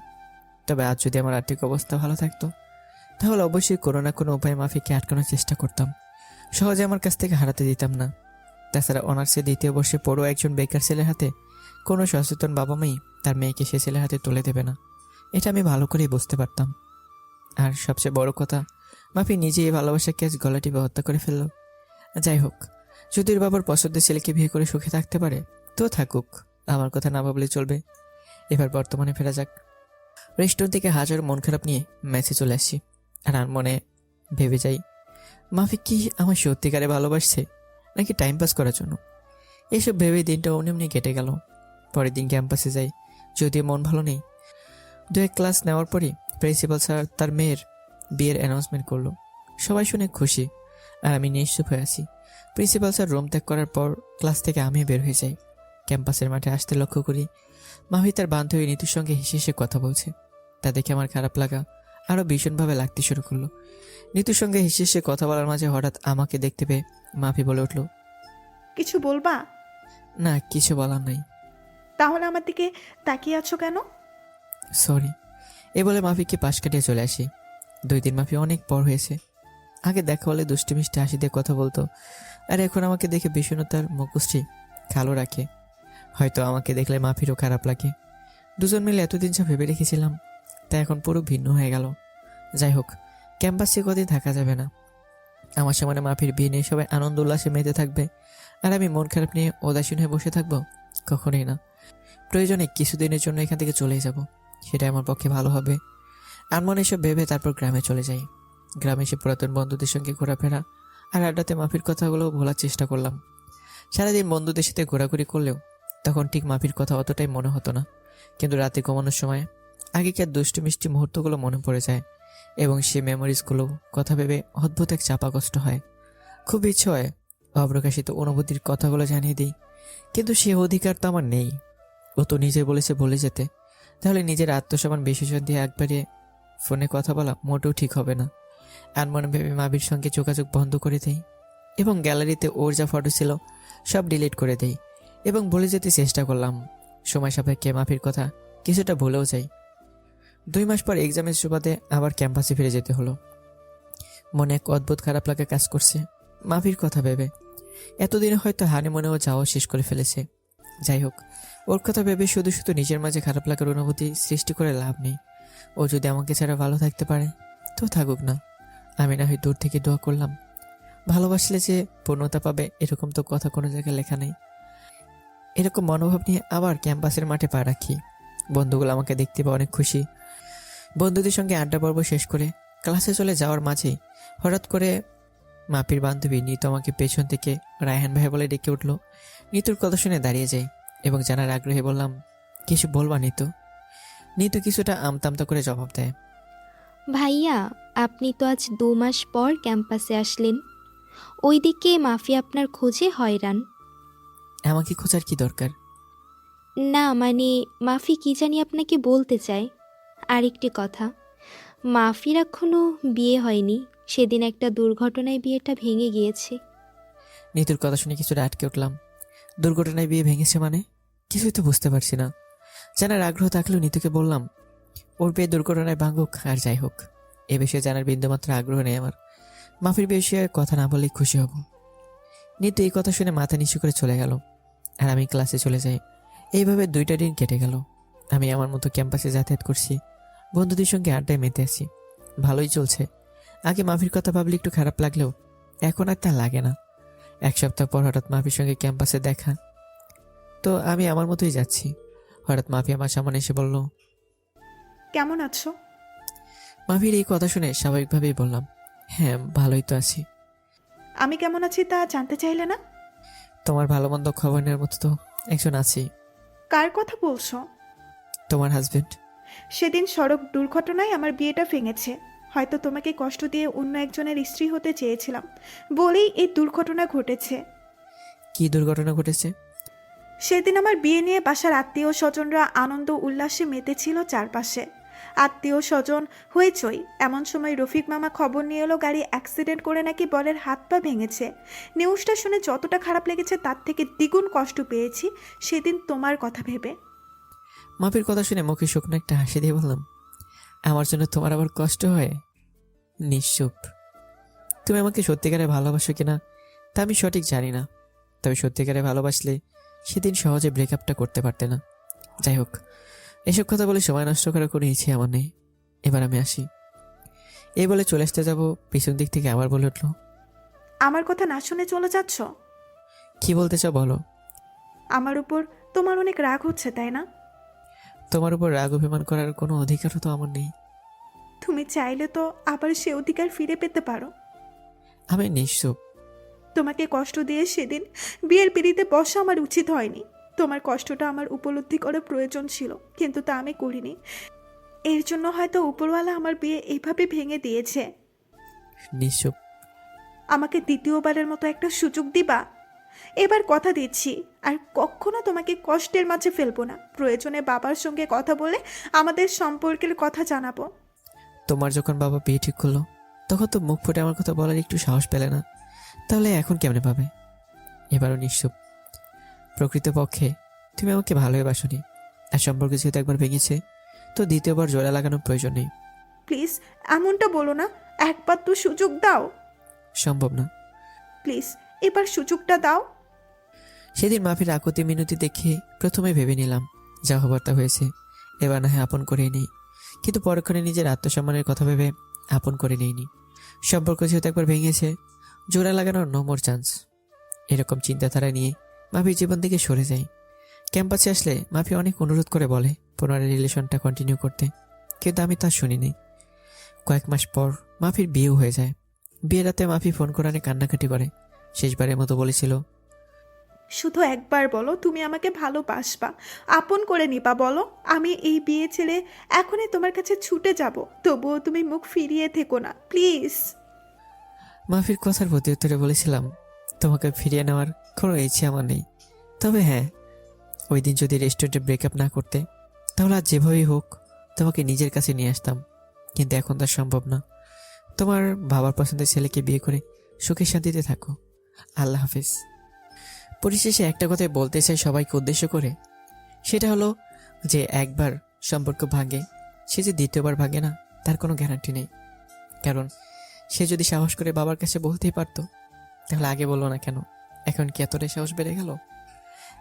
তবে আজ যদি আমার আর্থিক অবস্থা ভালো থাকতো, তাহলে অবশ্যই কোনো না কোনো উপায়ে মাফিকে আটকানোর চেষ্টা করতাম। সহজে আমার কাছ থেকে হারাতে দিতাম না। তাছাড়া অনার্সে 2য় বর্ষে পড়ো একজন বেকার ছেলের হাতে কোনো সচেতন বাবা মাই তার মেয়েকে সে ছেলের হাতে তুলে দেবে না, এটা আমি ভালো করেই বুঝতে পারতাম। আর সবচেয়ে বড় কথা, মাফি নিজেই ভালোবাসার ক্যাচ গলা টিপে হত্যা করে ফেলল। যাই হোক, যদি ওর বাবার পছন্দের ছেলেকে বিয়ে করে সুখে থাকতে পারে তো থাকুক, আমার কথা না ভাবলে চলবে। এবার বর্তমানে ফেরা যাক। রেস্টুরেন্ট থেকে হাজার মন খারাপ নিয়ে ম্যাচে চলে আসছি, আর মনে ভেবে যাই, মাফি কি আমার সত্যিকারে ভালোবাসছে নাকি টাইম পাস করার জন্য? এসব ভেবে দিনটা অমনি কেটে গেল। পরের দিন ক্যাম্পাসে যাই, যদিও মন ভালো নেই। 2 ক্লাস নেওয়ার পরই প্রিন্সিপাল স্যার তার মেয়ের বিয়ের অ্যানাউন্সমেন্ট করলো। সবাই শুনে খুশি, আর আমি নিশ্চুপ হয়ে আছি। প্রিন্সিপাল স্যার রুম ত্যাগ করার পর ক্লাস থেকে আমি বের হয়ে যাই। ক্যাম্পাসের মাঠে আসতে লক্ষ্য করি মাহি তার বান্ধবী নিতুর সঙ্গে হেসে হেসে কথা বলছে। তা দেখে আমার খারাপ লাগা আরও ভীষণভাবে লাগতে শুরু করলো। নিতুর সঙ্গে হেসে হেসে কথা বলার মাঝে হঠাৎ আমাকে দেখতে পেয়ে মাফি বলে উঠল, কিছু বলবা? না, কিছু বলার নাই। তাহলে আমার দিকে তাকিয়ে আছো কেন? সরি। এ বলে মাফিকে পাশ কাটিয়ে চলে আসি। 2 দিন মাফি অনেক পর হয়েছে। আগে দেখা হলে দুষ্টি মিষ্টি হাসি দিয়ে কথা বলতো, আর এখন আমাকে দেখে বিষণ্ণতার মুখশ্রী কালো রাখে। হয়তো আমাকে দেখলে মাফিরও খারাপ লাগে। দুজন মিলে এতদিন যা ভেবে রেখেছিলাম তা এখন পুরো ভিন্ন হয়ে গেল। যাই হোক, ক্যাম্পাসে কদিন থাকা যাবে না। আমার সামনে মাফির বিয়ে নিয়ে সবাই আনন্দ উল্লাসে মেতে থাকবে, আর আমি মন খারাপ নিয়ে উদাসীন হয়ে বসে থাকবো? কখনোই না। প্রয়োজনে কিছুদিনের জন্য এখান থেকে চলেই যাব, সেটা আমার পক্ষে ভালো হবে। আনমন এসব ভেবে তারপর গ্রামে চলে যাই। গ্রামে এসে পুরাতন বন্ধুদের সঙ্গে ঘোরাফেরা আর আড্ডাতে মাফির কথাগুলো ভোলার চেষ্টা করলাম। সারাদিন বন্ধুদের সাথে ঘোরাঘুরি করলেও তখন ঠিক মাফির কথা অতটাই মনে হতো না। কিন্তু রাতে ঘুমানোর সময় আগেকার দুষ্টু মিষ্টি মুহূর্তগুলো মনে পড়ে যায়, এবং সে মেমোরিজগুলো কথা ভেবে অদ্ভুত এক চাপা কষ্ট হয়। খুব ইচ্ছে হয় অপ্রকাশিত অনুভূতির কথাগুলো জানিয়ে দিই, কিন্তু সে অধিকার তো আমার নেই। ও তো নিজে বলেছে বলে যেতে, তাহলে নিজের আত্মসম্মান বিসর্জন দিয়ে একবারে ফোনে কথা বলা মোটেও ঠিক হবে না। আনমনে ভেবে মাবির সঙ্গে যোগাযোগ বন্ধ করে দেই, এবং গ্যালারিতে ওর যা ফটো ছিল সব ডিলিট করে দেই, এবং বলে যেতে চেষ্টা করলাম। সময় সাপেক্ষে মাফির কথা কিছুটা ভুলেও যাই। 2 মাস পর এক্সামের সুবাদে আবার ক্যাম্পাসে ফিরে যেতে হলো। মনে এক অদ্ভুত খারাপ লাগা কাজ করছে মাফির কথা ভেবে। এতদিনে হয়তো হানিমুনেও যাওয়া শেষ করে ফেলেছে। যাই হোক, ওর কথা ভেবে শুধু শুধু নিজের মাঝে খারাপ লাগার অনুভূতি সৃষ্টি করে লাভ নেই। ও যদি আমাকে ছাড়া ভালো থাকতে পারে তো থাকুক না। আমি না হয় দূর থেকে দোয়া করলাম। ভালোবাসলে যে পূর্ণতা পাবে এরকম তো কথা কোনো জায়গায় লেখা নেই। এরকম মনোভাব নিয়ে আবার ক্যাম্পাসের মাঠে পা রাখি। বন্ধুগুলো আমাকে দেখতে পেয়ে অনেক খুশি। বন্ধুদের সঙ্গে আড্ডা পর্ব শেষ করে ক্লাসে চলে যাওয়ার মাঝেই হঠাৎ করে মাপির বান্ধবী নিতু আমাকে পেছন থেকে রায়হান ভাই বলে ডেকে উঠল। নিতুর কথা শুনে দাঁড়িয়ে যাই এবং জানার আগ্রহে বললাম, কিছু বলবা নিতু? নিতু কিছুটা আমতামতা করে জবাব দেয়, ভাইয়া, আপনি তো আজ 2 মাস পর ক্যাম্পাসে আসলেন। ওইদিকে মাফি আপনার খোঁজে হয়রান। আমাকে খোঁজার কি দরকার? না মানে মাফি কি জানি আপনাকে বলতে চায়। আরেকটি কথা, মাফির এখনো বিয়ে হয়নি। সেদিন একটা দুর্ঘটনায় বিয়েটা ভেঙে গিয়েছে। নিতুর কথা শুনে কিছুটা আটকে উঠলাম। দুর্ঘটনায় বিয়ে ভেঙেছে মানে? কিছুই তো বুঝতে পারছি না। জানার আগ্রহ থাকলেও নিতুকে বললাম, ওর বিয়ে দুর্ঘটনায় ভাঙুক আর যাই হোক, এ বিষয়ে জানার বিন্দুমাত্র আগ্রহ নেই আমার। মাফির বিষয়ে কথা না বলেই খুশি হব। নিতু এই কথা শুনে মাথা নিচু করে চলে গেল, আর আমি ক্লাসে চলে যাই। এইভাবে 2টা দিন কেটে গেল। আমি আমার মতো ক্যাম্পাসে যাতায়াত করছি, বন্ধুদের সঙ্গে আড্ডায় মেতে আছি। ভালোই চলছে। আগে মাফির কথা ভাবলে একটু খারাপ লাগলেও এখন আর তা লাগে না। 1 সপ্তাহ পর হঠাৎ মাফির সঙ্গে ক্যাম্পাসে দেখা, তো আমি আমার মতোই যাচ্ছি। হঠাৎ মাফি আমার সামনে এসে বলল, কেমন আছো? মাফির এই কথা শুনে স্বাভাবিকভাবেই বললাম, হ্যাঁ ভালোই তো আছি। আমি কেমন আছি তা জানতে চাইলে না? তোমার ভালো মন্দ খবর নেওয়ার মতো তো একজন আছি। কার কথা বলছো? তোমার হাজবেন্ড। সেদিন সড়ক দুর্ঘটনায় আমার বিয়েটা ভেঙেছে। হয়তো তোমাকে কষ্ট দিয়ে অন্য একজনের স্ত্রী হতে চেয়েছিলাম বলেই এই দুর্ঘটনা ঘটেছে। কি দুর্ঘটনা ঘটেছে? সেদিন আমার বিয়ে নিয়ে বাসার আত্মীয় স্বজনরা আনন্দ উল্লাসে মেতেছিল চারপাশে। আত্মীয় স্বজন হয়েছই। এমন সময় রফিক মামা খবর নিয়ে এলো গাড়ি অ্যাক্সিডেন্ট করে নাকি বরের হাত পা ভেঙেছে। নিউজটা শুনে যতটা খারাপ লেগেছে তার থেকে দ্বিগুণ কষ্ট পেয়েছি সেদিন তোমার কথা ভেবে। মাফির কথা শুনে মুখে শুকনো একটা হাসি দিয়ে বললাম, আমার জন্য তোমার আবার কষ্ট হয়? নিশ্চুপ। তুমি আমাকে সত্যিকারে ভালোবাসো কিনা তা আমি সঠিক জানি না, তবে সত্যিকারে ভালোবাসলে সেদিন সহজে ব্রেকআপটা করতে পারতে না। যাই হোক, এসব কথা বলে সময় নষ্ট করার কোনো ইচ্ছে আমার নেই। এবার আমি আসি। এই বলে চলে আসতে যাব, পিছন দিক থেকে আবার বলে উঠল, আমার কথা না শুনে চলে যাচ্ছ? কি বলতে চাও বলো। আমার উপর তোমার অনেক রাগ হচ্ছে তাই না? তোমার উপর রাগ অভিমান করার কোনো অধিকারও তো আমার নেই। তুমি চাইলে তো আবার সে অধিকার ফিরে পেতে পারো। আমি নিশ্চুপ। তোমাকে কষ্ট দিয়ে সেদিন বিয়ের পিড়িতে বসা আমার উচিত হয়নি। তোমার কষ্টটা আমার উপলব্ধি করা প্রয়োজন ছিল, কিন্তু তা আমি করিনি। এর জন্য হয়তো উপরওয়ালা আমার বিয়ে এইভাবে ভেঙে দিয়েছে। নিশ্চুপ। আমাকে দ্বিতীয়বারের মতো একটা সুযোগ দিবা? এবার কথা দিচ্ছি, আর কখনো তোমাকে কষ্টের মাঝে ফেলবো না। প্রয়োজনে বাবার সঙ্গে কথা বলে আমাদের সম্পর্কের কথা জানাবো। তোমার যখন বাবা বিয়ে ঠিক করলো তখন তো মুখ ফুটে আমার কথা বলার একটু সাহস পেলে না, তাহলে এখন কেমনে পাবে? এবারও নিশ্চুপ। প্রকৃতপক্ষে তুমি আমাকে ভালোই বাসনি, আর সম্পর্ক যেহেতু একবার ভেঙেছে তো দ্বিতীয়বার জোড়া লাগানোর প্রয়োজন নেই। প্লিজ এমনটা বলো না, একবার তো সুযোগ দাও। সম্ভব না। প্লিজ এবার সুযোগটা দাও। সেদিন মাফির আকুতি মিনতি দেখে প্রথমে ভেবে নিলাম যা হবার তা হয়েছে, এবার না হয় আপন করেই নেই। কিন্তু পরক্ষণে নিজের আত্মসম্মানের কথা ভেবে আপন করে নেইনি। সম্পর্ক যেহেতু একবার ভেঙেছে, জোড়া লাগানোর নো মোর চান্স। এরকম চিন্তাধারা নিয়ে মাফির জীবন থেকে সরে যায়। ক্যাম্পাসে আসলে মাফি অনেক অনুরোধ করে বলে পুনরায় রিলেশনটা কন্টিনিউ করতে, কিন্তু আমি তা শুনিনি। কয়েক মাস পর মাফির বিয়েও হয়ে যায়। বিয়ের রাতে মাফি ফোন করে অনেক কান্নাকাটি করে। শেষবারের মতো বলেছিল, শুধু একবার বলো তুমি আমাকে ভালোবাসবা, আপন করে নিবা। বলো আমি এই বিয়ে ছেড়ে এখনই তোমার কাছে ছুটে যাব, তবুও তুমি মুখ ফিরিয়ে থেকো না প্লিজ। মাফির কথার প্রতি উত্তরে বলেছিলাম, তোমাকে ফিরিয়ে নেওয়ার কোনো ইচ্ছে আমার নেই। তবে হ্যাঁ, ওই দিন যদি রেস্টুরেন্টে ব্রেকআপ না করতে তাহলে আজ যেভাবেই হোক তোমাকে নিজের কাছে নিয়ে আসতাম, কিন্তু এখন তা সম্ভব না। তোমার বাবার পছন্দের ছেলেকে বিয়ে করে সুখে শান্তিতে থাকো। আল্লাহ হাফিজ। পরিশেষে একটা কথাই বলতে চাই সবাইকে উদ্দেশ্য করে, সেটা হলো যে একবার সম্পর্ক ভাঙে, সে যে দ্বিতীয়বার ভাঙে না তার কোনো গ্যারান্টি নেই। কারণ সে যদি সাহস করে বাবার কাছে বলতেই পারতো তাহলে আগে বললো না কেন? এখন কি এতটাই সাহস বেড়ে গেল?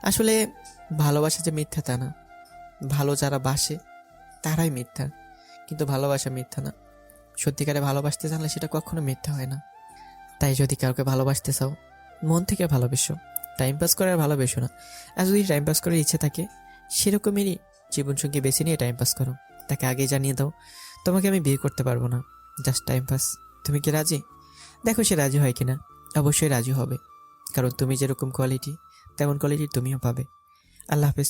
আসলে ভালোবাসা যে মিথ্যা তা না, ভালো যারা বাসে তারাই মিথ্যা, কিন্তু ভালোবাসা মিথ্যা না। সত্যিকারে ভালোবাসতে জানলে সেটা কখনো মিথ্যা হয় না। তাই যদি কাউকে ভালোবাসতে চাও মন থেকে ভালোবেসো, টাইম পাস করার ভালোবেসো না। আর যদি টাইম পাস করার ইচ্ছে থাকে সেরকমেরই জীবনসঙ্গী বেছে নিয়ে টাইম পাস করো। তাকে আগেই জানিয়ে দাও তোমাকে আমি বিয়ে করতে পারবো না, জাস্ট টাইম পাস। তুমি কি রাজি? দেখো সে রাজি হয় কিনা। অবশ্যই রাজি হবে, কারণ তুমি যেরকম কোয়ালিটি তেমন কোয়ালিটি তুমিও পাবে। আল্লাহ হাফেজ।